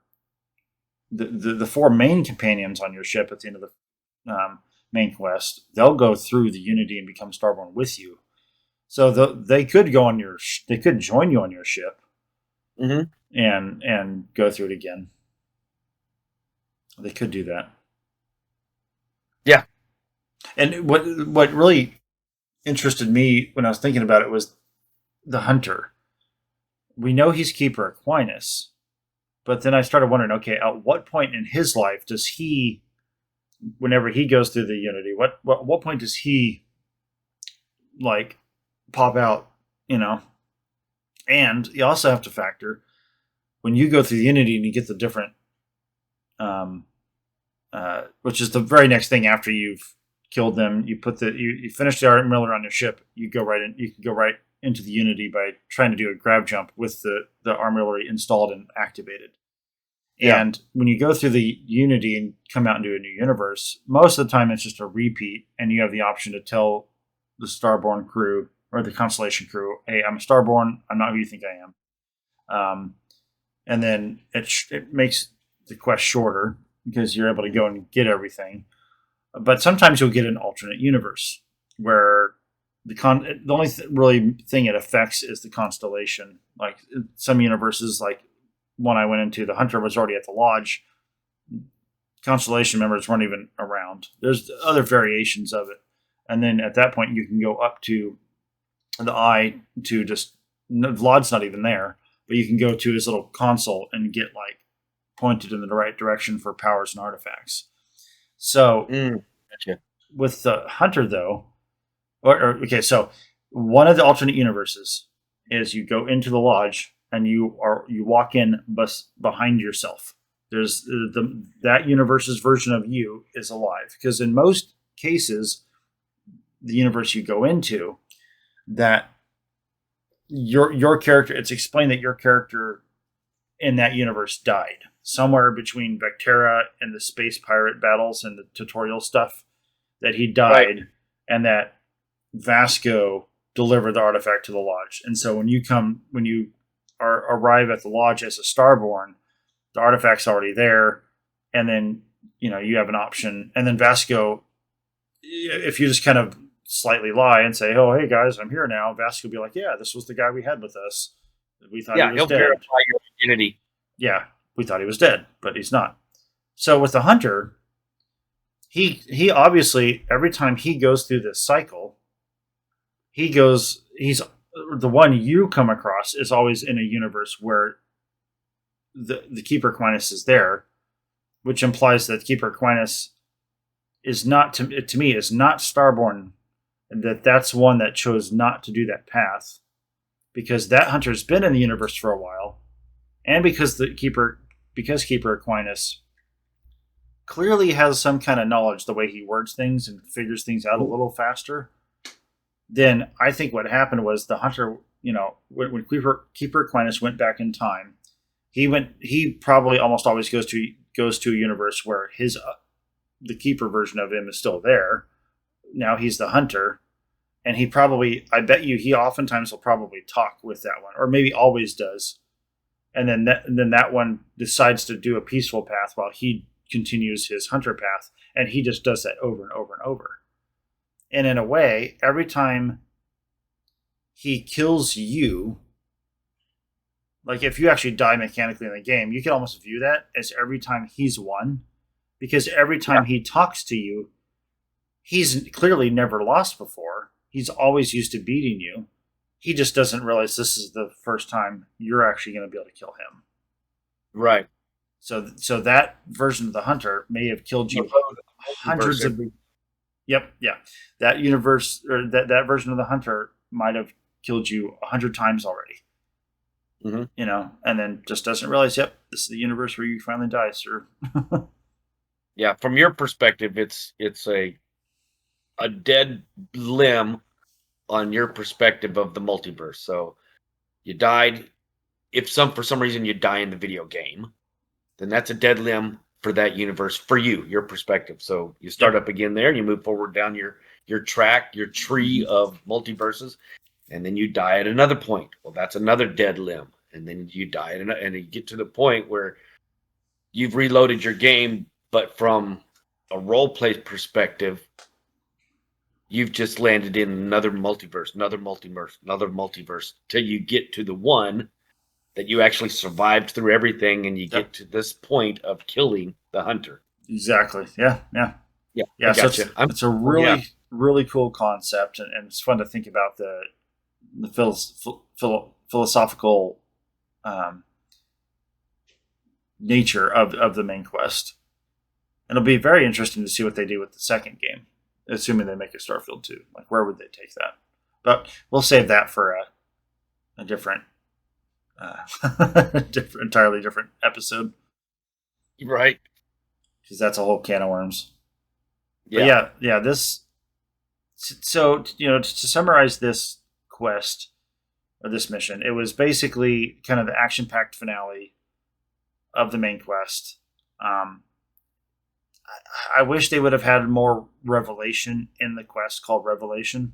the four main companions on your ship at the end of the main quest, they'll go through the Unity and become Starborn with you. So they could go on they could join you on your ship, and go through it again. They could do that. Yeah. And what really interested me when I was thinking about it was the hunter. We know he's Keeper Aquinas, but then I started wondering, okay, at what point in his life does he, whenever he goes through the Unity, what point does he like pop out, And you also have to factor when you go through the Unity and you get the different, which is the very next thing after you've killed them. You put you finish the armor on your ship. You go right in. You can go right into the Unity by trying to do a grab jump with the armillary installed and activated. Yeah. And when you go through the Unity and come out into a new universe, most of the time it's just a repeat, and you have the option to tell the Starborn crew or the Constellation crew, "Hey, I'm a Starborn. I'm not who you think I am." And then it makes the quest shorter because you're able to go and get everything. But sometimes you'll get an alternate universe where the only really thing it affects is the constellation. Like some universes, like one I went into, the hunter was already at the lodge. Constellation members weren't even around. There's other variations of it. And then at that point, you can go up to the eye to just, Vlad's not even there, but you can go to his little console and get like pointed in the right direction for powers and artifacts. So Gotcha. With the hunter though, okay, so one of the alternate universes is you go into the lodge and you walk in behind yourself. There's that universe's version of you is alive, because in most cases, the universe you go into, that your character, it's explained that your character in that universe died somewhere between Vectera and the space pirate battles and the tutorial stuff, that he died, right, and that Vasco delivered the artifact to the lodge. And so when you arrive at the lodge as a Starborn, the artifact's already there, and then you have an option. And then Vasco, if you just kind of slightly lie and say, "Oh, hey guys, I'm here now," Vasco will be like, "Yeah, this was the guy we had with us. We thought he was he'll dead." verify your identity. Yeah, we thought he was dead, but he's not. So with the hunter, he obviously, every time he goes through this cycle, he's the one you come across is always in a universe where the Keeper Aquinas is there, which implies that Keeper Aquinas is not, to me, is not Starborn, and that's one that chose not to do that path, because that hunter's been in the universe for a while, and because Keeper Aquinas clearly has some kind of knowledge, the way he words things and figures things out a little faster. Then I think what happened was the hunter, when Keeper Aquinas went back in time, he probably almost always goes to a universe where the Keeper version of him is still there. Now he's the hunter, and I bet you he oftentimes will probably talk with that one, or maybe always does. And then that one decides to do a peaceful path while he continues his hunter path, and he just does that over and over and over. And in a way, every time he kills you, like if you actually die mechanically in the game, you can almost view that as every time he's won, because every time he talks to you, he's clearly never lost before. He's always used to beating you. He just doesn't realize this is the first time you're actually going to be able to kill him. Right. So that version of the hunter may have killed you hundreds of. Yep, yeah. That universe or that version of the hunter might have killed you 100 times already. Mm-hmm. You know, and then just doesn't realize. Yep, this is the universe where you finally die, sir. Yeah, from your perspective, it's a dead limb on your perspective of the multiverse. So you died. If for some reason you die in the video game, then that's a dead limb for that universe for you, your perspective. So you start up again there and you move forward down your track, your tree of multiverses, and then you die at another point. Well, that's another dead limb. And then you die and you get to the point where you've reloaded your game, but from a role play perspective, you've just landed in another multiverse, till you get to the one that you actually survived through everything, and you get to this point of killing the hunter. Exactly. Yeah. I So gotcha. it's a really cool concept, and it's fun to think about the philosophical nature of the main quest. And it'll be very interesting to see what they do with the second game, assuming they make a Starfield 2. Like, where would they take that? But we'll save that for a different, entirely different episode. Right. Because that's a whole can of worms. Yeah. But yeah. This. So to summarize this quest or this mission, it was basically kind of the action-packed finale of the main quest. I wish they would have had more revelation in the quest called Revelation.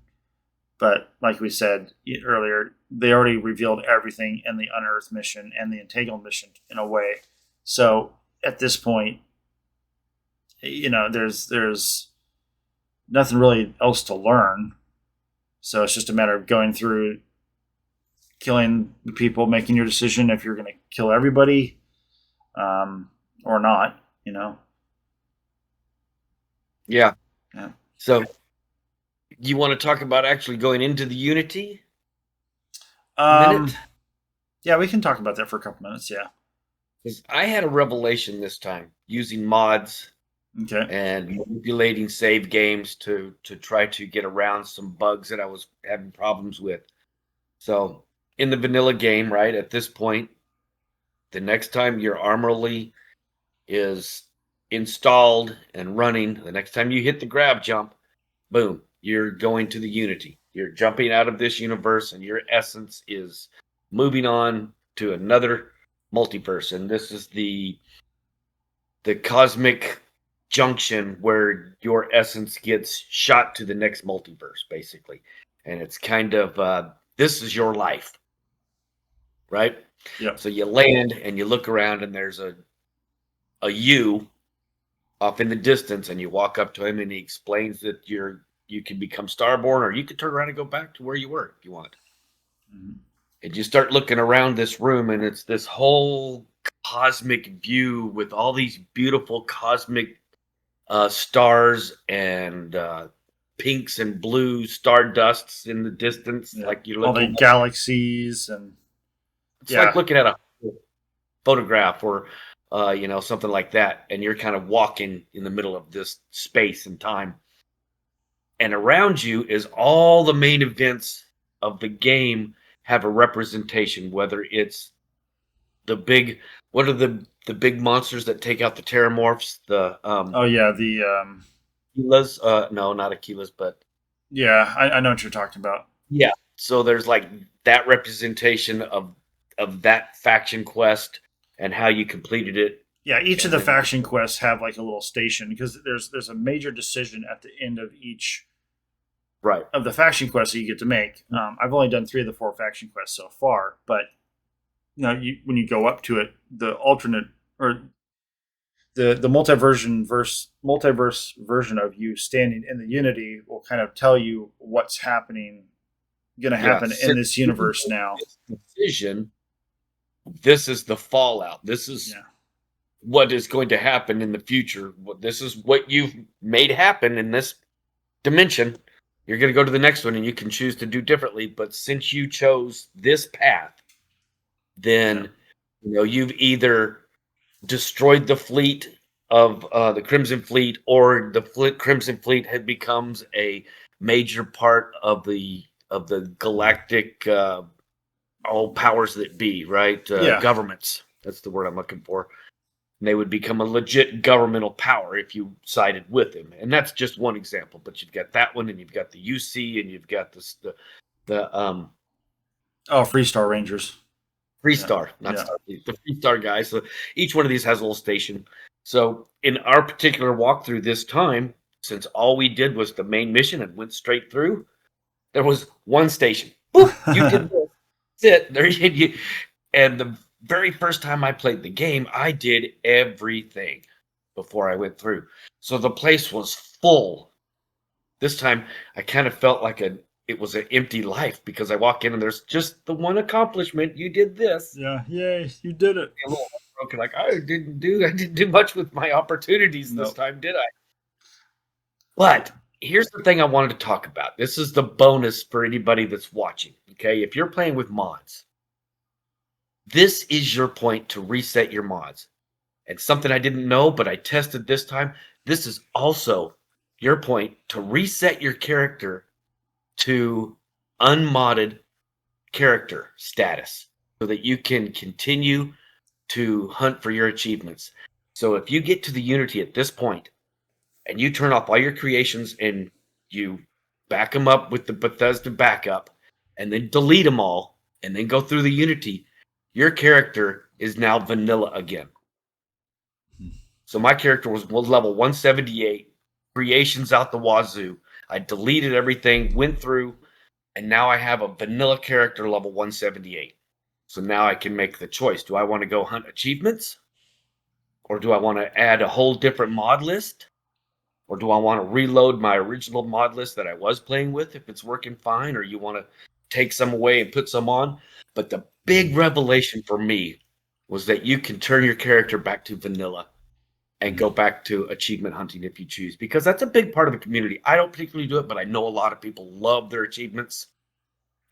But like we said earlier, they already revealed everything in the Unearth mission and the Entangled mission in a way. So at this point, there's nothing really else to learn. So it's just a matter of going through, killing the people, making your decision if you're going to kill everybody or not, Yeah. Yeah. So you want to talk about actually going into the Unity? Yeah, we can talk about that for a couple minutes, yeah. Because I had a revelation this time using mods and manipulating save games to try to get around some bugs that I was having problems with. So in the vanilla game, right, at this point, the next time your Armorly is installed and running, the next time you hit the grab jump, boom, you're going to the Unity. You're jumping out of this universe and your essence is moving on to another multiverse. And this is the cosmic junction where your essence gets shot to the next multiverse, basically. And it's kind of, this is your life, right? Yeah. So you land and you look around and there's a you off in the distance, and you walk up to him and he explains that you can become Starborn, or you can turn around and go back to where you were if you want. Mm-hmm. And you start looking around this room, and it's this whole cosmic view with all these beautiful cosmic stars and pinks and blue stardusts in the distance. Yeah. Like you're all looking the galaxies, and it's like looking at a photograph or something like that, and you're kind of walking in the middle of this space and time, and around you is all the main events of the game have a representation, whether it's what are the big monsters that take out the Terramorphs, the Aquilas, no, not Aquilas, but I know what you're talking about. Yeah, so there's like that representation of that faction quest and how you completed it. Yeah, each of the faction quests have like a little station, because there's a major decision at the end of each of the faction quests that you get to make. I've only done 3 of the 4 faction quests so far, but when you go up to it, the alternate or the multiverse version of you standing in the Unity will kind of tell you what's going to happen in this universe now. Decision. This is the fallout. This is what is going to happen in the future. This is what you've made happen in this dimension. You're going to go to the next one and you can choose to do differently. But since you chose this path, then you've either destroyed the fleet of the Crimson Fleet, or the Crimson Fleet becomes a major part of the galactic all powers that be, right? Governments. That's the word I'm looking for. And they would become a legit governmental power if you sided with him. And that's just one example. But you've got that one, and you've got the UC, and you've got the Freestar Rangers. Freestar, not Starfleet. The Freestar guys. So each one of these has a little station. So in our particular walkthrough this time, since all we did was the main mission and went straight through, there was one station. Boop, you did this. Sit there. And the very first time I played the game, I did everything before I went through. So the place was full. This time, I kind of felt like it was an empty life, because I walk in and there's just the one accomplishment. You did this. Yeah, yay, you did it. A little broken, like I didn't do much with my opportunities this time, did I? But here's the thing I wanted to talk about. This is the bonus for anybody that's watching. Okay, if you're playing with mods, this is your point to reset your mods. And something I didn't know, but I tested this time, this is also your point to reset your character to unmodded character status so that you can continue to hunt for your achievements. So if you get to the Unity at this point and you turn off all your creations and you back them up with the Bethesda backup and then delete them all and then go through the Unity, your character is now vanilla again. So my character was level 178, creations out the wazoo. I deleted everything, went through, and now I have a vanilla character level 178. So now I can make the choice. Do I want to go hunt achievements? Or do I want to add a whole different mod list? Or do I want to reload my original mod list that I was playing with if it's working fine? Or you want to take some away and put some on? But the big revelation for me was that you can turn your character back to vanilla and go back to achievement hunting if you choose, because that's a big part of the community. I don't particularly do it, but I know a lot of people love their achievements,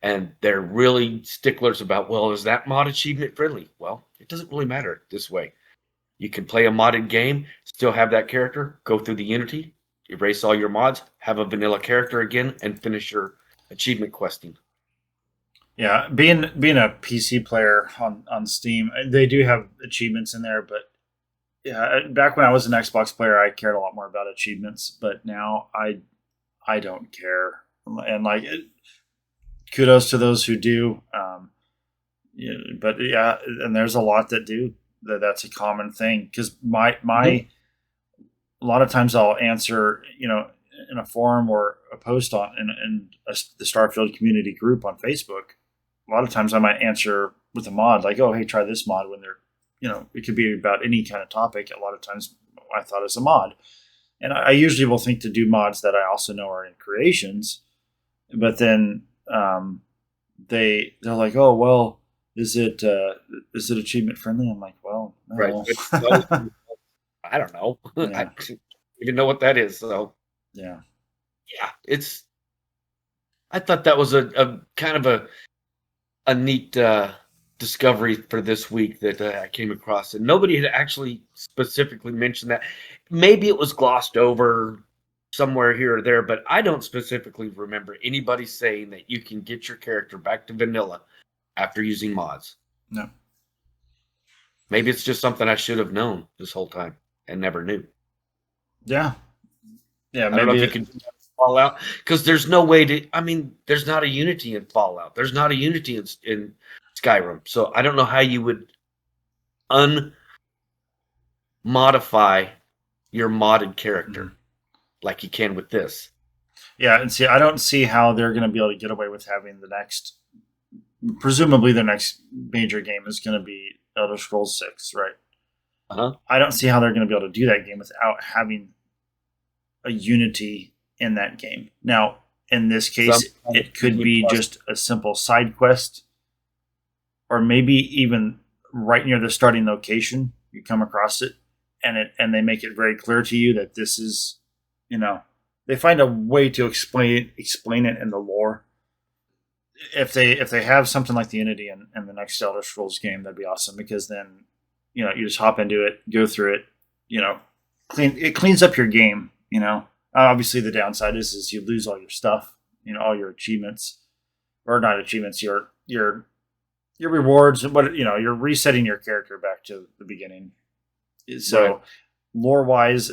and they're really sticklers about, well, is that mod achievement friendly? Well, it doesn't really matter this way. You can play a modded game, still have that character, go through the Unity, erase all your mods, have a vanilla character again, and finish your achievement questing. Yeah, being a PC player on Steam, they do have achievements in there, but yeah, back when I was an Xbox player, I cared a lot more about achievements, but now I don't care. And kudos to those who do. But yeah, and there's a lot that do. That's a common thing, because my a lot of times I'll answer in a forum or a post in the Starfield community group on Facebook. A lot of times I might answer with a mod, like, oh, hey, try this mod, when they're it could be about any kind of topic. A lot of times I thought as a mod. And I usually will think to do mods that I also know are in creations. But then they're like, oh, well, is it achievement friendly? I'm like, well, no. Right. I don't know. Yeah. I don't even know what that is. So yeah, I thought that was a kind of a neat discovery for this week that I came across, and nobody had actually specifically mentioned that. Maybe it was glossed over somewhere here or there, but I don't specifically remember anybody saying that you can get your character back to vanilla after using mods. No. Maybe it's just something I should have known this whole time and never knew. Yeah. Yeah, maybe I don't know if you can do that in Fallout, because there's no way to. I mean, there's not a Unity in Fallout. There's not a Unity in Skyrim. So I don't know how you would unmodify your modded character like you can with this. Yeah, and see, I don't see how they're going to be able to get away with having presumably the next major game is going to be Elder Scrolls 6, right? Uh-huh. I don't see how they're going to be able to do that game without having a Unity in that game. Now, in this case, it could be just a simple side quest, or maybe even right near the starting location, you come across it, and they make it very clear to you that this is, they find a way to explain it in the lore. If they have something like the Unity in the next Elder Scrolls game, that'd be awesome, because then you just hop into it, go through it, it cleans up your game. Obviously the downside is you lose all your stuff, all your achievements, or not achievements, your rewards, but you're resetting your character back to the beginning. So Right. lore wise,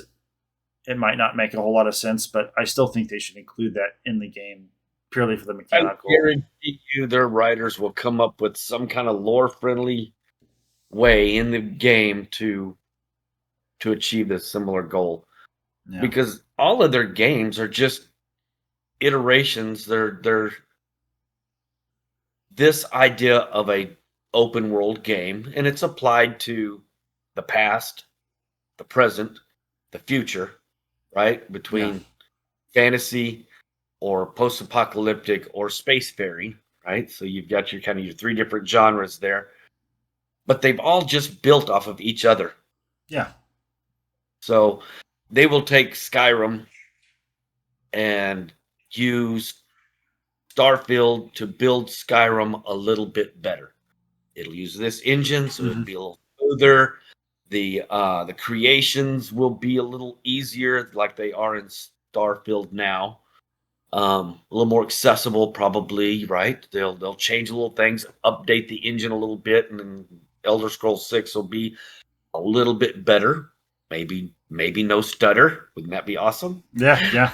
it might not make a whole lot of sense, but I still think they should include that in the game purely for the I mechanical. guarantee you their writers will come up with some kind of lore-friendly way in the game to achieve a similar goal. Yeah. Because all of their games are just iterations. They're this idea of a open world game, and it's applied to the past, the present, the future, right? Between fantasy or post-apocalyptic or spacefaring, right? So you've got your kind of your three different genres there, but they've all just built off of each other. Yeah. So they will take Skyrim and use Starfield to build Skyrim a little bit better. It'll use this engine, so it'll be a little smoother. The creations will be a little easier, like they are in Starfield now. A little more accessible, probably, right? They'll change little things, update the engine a little bit, and then Elder Scrolls 6 will be a little bit better. Maybe no stutter. Wouldn't that be awesome? Yeah.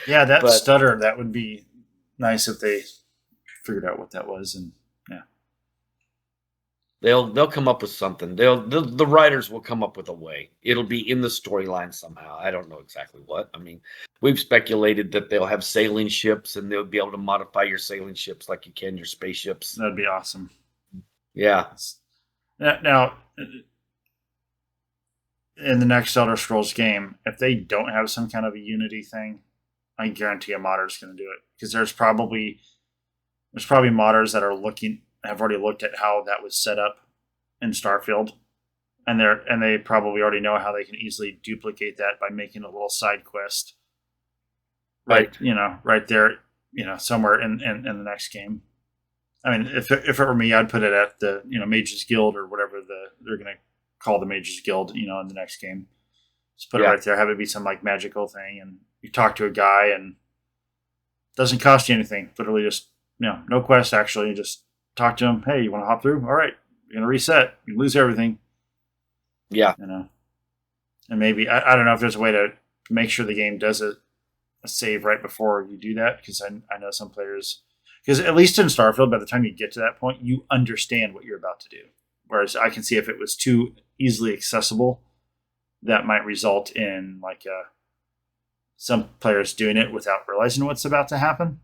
Yeah, that But- stutter, that would be nice if they figured out what that was. And They'll come up with something. The writers will come up with a way. It'll be in the storyline somehow. I don't know exactly what. I mean, we've speculated that they'll have sailing ships and they'll be able to modify your sailing ships like you can your spaceships. that'd be awesome. Yeah. Now, in the next Elder Scrolls game, if they don't have some kind of a Unity thing, I guarantee a modder's going to do it, because there's probably modders that have already looked at how that was set up in Starfield, and they probably already know how they can easily duplicate that by making a little side quest, right there, somewhere in the next game. I mean, if it were me, I'd put it at the Mages Guild or whatever they're going to call the Mages Guild, in the next game. Just put it right there, have it be some like magical thing, and you talk to a guy, and it doesn't cost you anything. Literally just no quest actually. You just talk to him. Hey, you want to hop through? All right, you're gonna reset. You lose everything. Yeah. And maybe I don't know if there's a way to make sure the game does a save right before you do that, because I know some players, because at least in Starfield, by the time you get to that point, you understand what you're about to do. Whereas I can see if it was too easily accessible, that might result in some players doing it without realizing what's about to happen.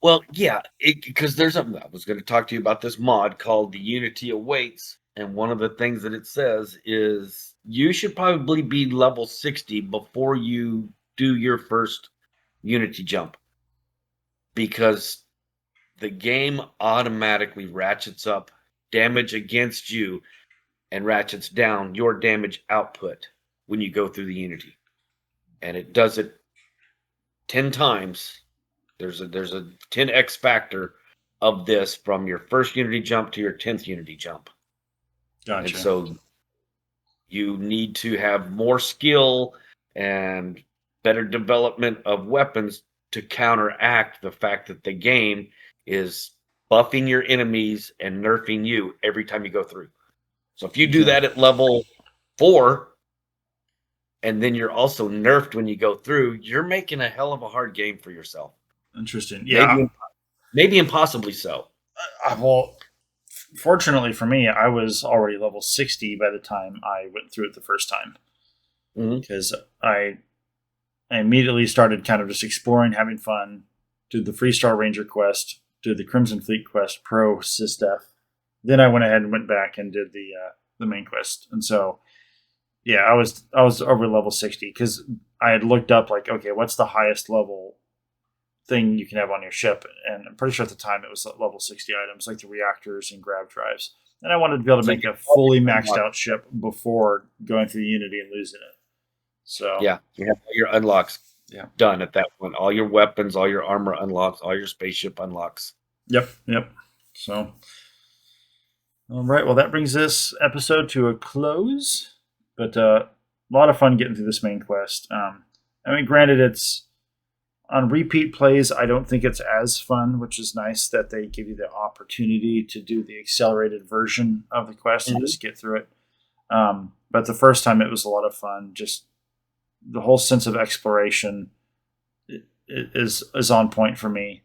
Well, yeah, because I was going to talk to you about this mod called the Unity Awaits, and one of the things that it says is you should probably be level 60 before you do your first Unity jump, because the game automatically ratchets up damage against you and ratchets down your damage output when you go through the Unity, and it does it 10 times. There's a 10x factor of this from your first Unity jump to your 10th Unity jump. Gotcha. And so you need to have more skill and better development of weapons to counteract the fact that the game is buffing your enemies and nerfing you every time you go through. So if you do that at level 4, and then you're also nerfed when you go through, you're making a hell of a hard game for yourself. Interesting. Yeah. Maybe impossibly so. Well, fortunately for me, I was already level 60 by the time I went through it the first time. Because I immediately started kind of just exploring, having fun, did the Freestar Ranger quest, did the Crimson Fleet quest, Pro Sysdef. Then I went ahead and went back and did the main quest. And so, yeah, I was over level 60 because I had looked up okay, what's the highest level thing you can have on your ship? And I'm pretty sure at the time it was level 60 items, like the reactors and grav drives. And I wanted to be able to So make you a fully always maxed unlock- out ship before going through Unity and losing it. So Yeah, you have all your unlocks Yeah. done at that point. All your weapons, all your armor unlocks, all your spaceship unlocks. Yep. So, all right. Well, that brings this episode to a close. But a lot of fun getting through this main quest. I mean, granted, it's on repeat plays. I don't think it's as fun, which is nice that they give you the opportunity to do the accelerated version of the quest and just get through it. But the first time, it was a lot of fun. Just the whole sense of exploration is on point for me.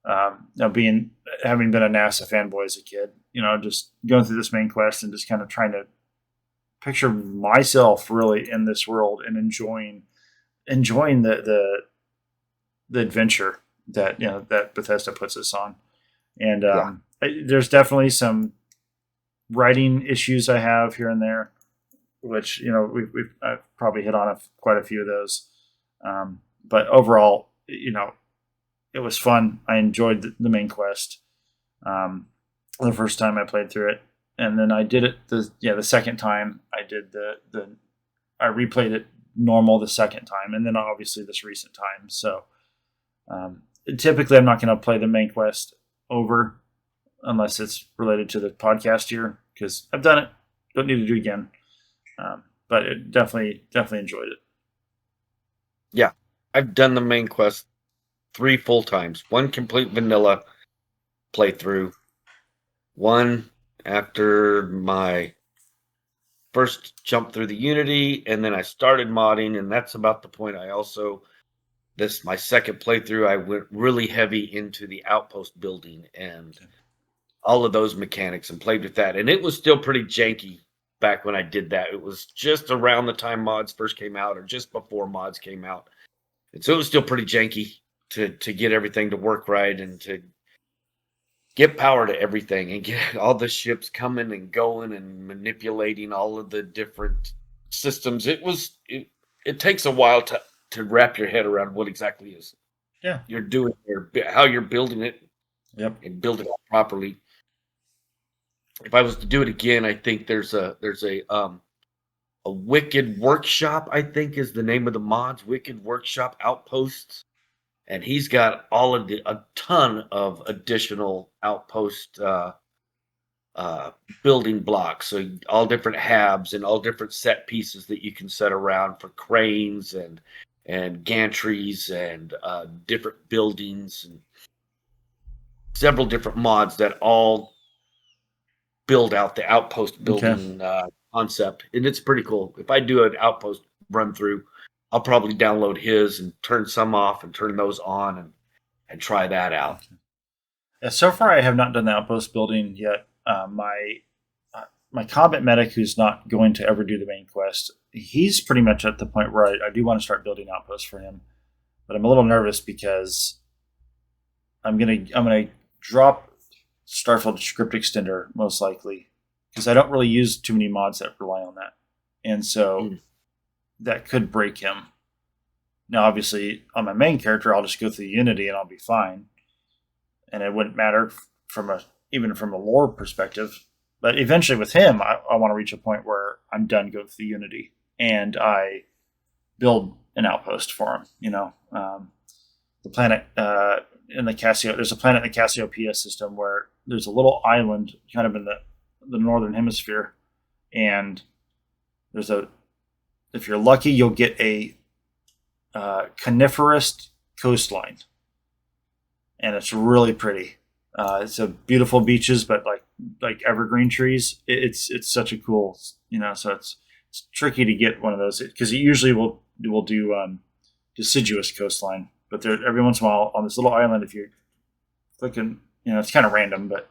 Now, having been a NASA fanboy as a kid, just going through this main quest and just kind of trying to picture myself really in this world and enjoying the adventure that that Bethesda puts us on. And there's definitely some writing issues I have here and there, which I've probably hit on quite a few of those. But overall, it was fun. I enjoyed the main quest the first time I played through it, and then I did it the second time. I did I replayed it normal the second time, and then obviously this recent time. So typically, I'm not going to play the main quest over unless it's related to the podcast here, because I've done it. Don't need to do it again. But it definitely enjoyed it. Yeah, I've done the main quest 3 full times. 1 complete vanilla playthrough. 1 after my first jump through the Unity, and then I started modding, and that's about the point I also, my second playthrough, I went really heavy into the outpost building and all of those mechanics and played with that. And it was still pretty janky back when I did that. It was just around the time mods first came out, or just before mods came out. And so it was still pretty janky to get everything to work right and to get power to everything and get all the ships coming and going and manipulating all of the different systems. It takes a while to wrap your head around what exactly is you're doing, or how you're building it. Yep. And build it up properly. If I was to do it again, I think there's a Wicked Workshop, I think is the name of the mods, Wicked Workshop Outposts. And he's got a ton of additional outpost building blocks. So all different habs and all different set pieces that you can set around for cranes and gantries and different buildings, and several different mods that all build out the outpost building concept. And it's pretty cool. If I do an outpost run through, I'll probably download his and turn some off and turn those on and try that out. Yeah, so far I have not done the outpost building yet. My combat medic, who's not going to ever do the main quest, he's pretty much at the point where I do want to start building outposts for him. But I'm a little nervous because I'm gonna drop Starfield script extender most likely, because I don't really use too many mods that rely on that, and so that could break him. Now, obviously, on my main character, I'll just go through Unity and I'll be fine, and it wouldn't matter even from a lore perspective. But eventually, with him, I want to reach a point where I'm done going through Unity and I build an outpost for him. The planet in the Cassio, there's a planet in the Cassiopeia system where there's a little island kind of in the northern hemisphere, and if you're lucky, you'll get a coniferous coastline, and it's really pretty. It's a beautiful beaches, but like evergreen trees. It's such a cool, so it's tricky to get one of those, because it usually will do deciduous coastline. But there, every once in a while, on this little island, if you're clicking, it's kind of random, but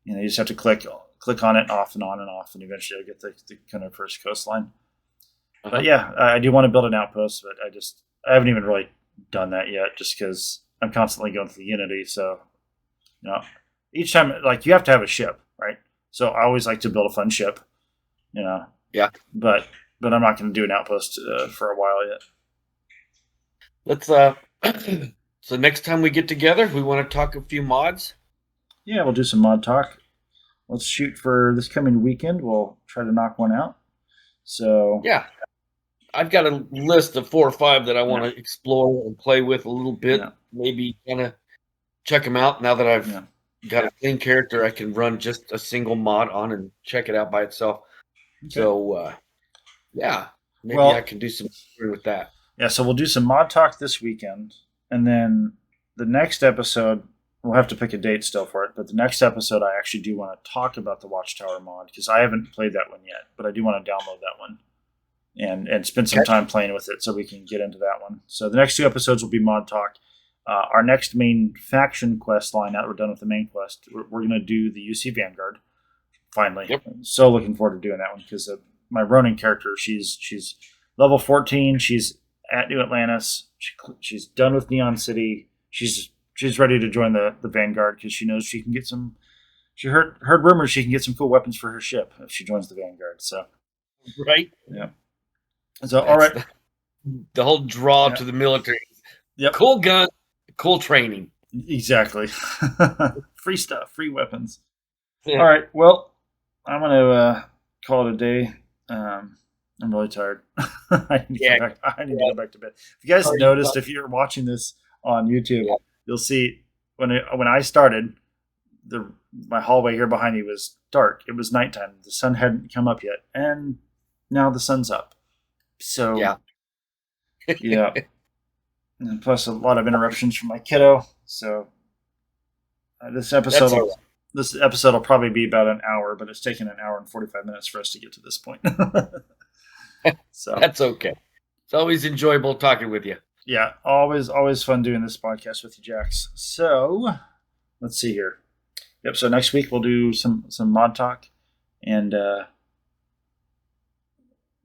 you just have to click on it off and on and off, and eventually you'll get the kind of first coastline. But yeah, I do want to build an outpost, but I haven't even really done that yet, just because I'm constantly going through Unity. So, each time, you have to have a ship, right? So I always like to build a fun ship, Yeah. But I'm not going to do an outpost for a while yet. Let's so next time we get together, we want to talk a few mods. Yeah, we'll do some mod talk. let's shoot for this coming weekend. We'll try to knock one out. So Yeah. I've got a list of 4 or 5 that I want to explore and play with a little bit. Yeah. Maybe kind of check them out. Now that I've got a clean character, I can run just a single mod on and check it out by itself. Okay. So, maybe I can do some with that. Yeah, so we'll do some mod talk this weekend, and then the next episode, we'll have to pick a date still for it, but the next episode I actually do want to talk about the Watchtower mod, because I haven't played that one yet, but I do want to download that one and spend some time playing with it so we can get into that one. So the next 2 episodes will be mod talk. Our next main faction quest line, now that we're done with the main quest, we're going to do the UC Vanguard, finally. Yep. I'm so looking forward to doing that one, because my Ronin character, she's level 14, she's at New Atlantis, she's done with Neon City, she's ready to join the Vanguard, because she knows she can get some. She heard rumors she can get some cool weapons for her ship if she joins the Vanguard. So, right, yeah. So, all right, the whole draw to the military. Yep. Cool gun, cool training. Exactly. Free stuff, free weapons. Yeah. All right. Well, I'm gonna call it a day. I'm really tired. I need to go back to bed. If you guys noticed, if you're watching this on YouTube, you'll see when I started, my hallway here behind me was dark. It was nighttime. The sun hadn't come up yet, and now the sun's up. So yeah. And plus a lot of interruptions from my kiddo. So this episode will probably be about an hour, but it's taken an hour and 45 minutes for us to get to this point. So that's okay. It's always enjoyable talking with you. Yeah, always fun doing this podcast with you, Jax. So let's see here. Yep. So next week we'll do some mod talk, and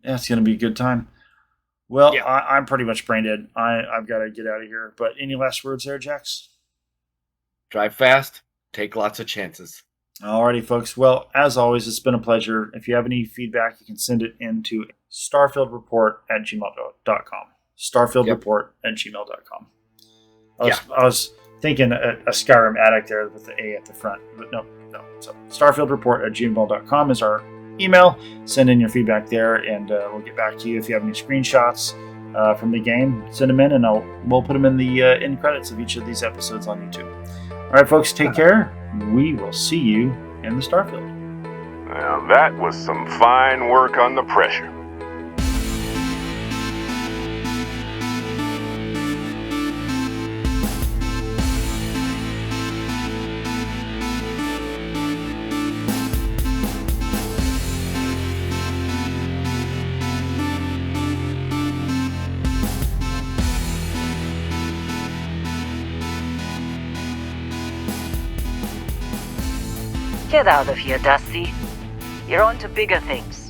it's going to be a good time. Well, I'm pretty much brain dead. I've got to get out of here. But any last words there, Jax? Drive fast. Take lots of chances. Alrighty, folks. Well, as always, it's been a pleasure. If you have any feedback, you can send it into starfieldreport@gmail.com. Starfieldreport@gmail.com. I was thinking a Skyrim addict there with the A at the front, but no. So starfieldreport@gmail.com is our email. Send in your feedback there, and we'll get back to you. If you have any screenshots from the game, send them in, and we'll put them in the end credits of each of these episodes on YouTube. All right, folks, take care. We will see you in the Starfield. Well, that was some fine work on the pressure. Get out of here, Dusty. You're on to bigger things.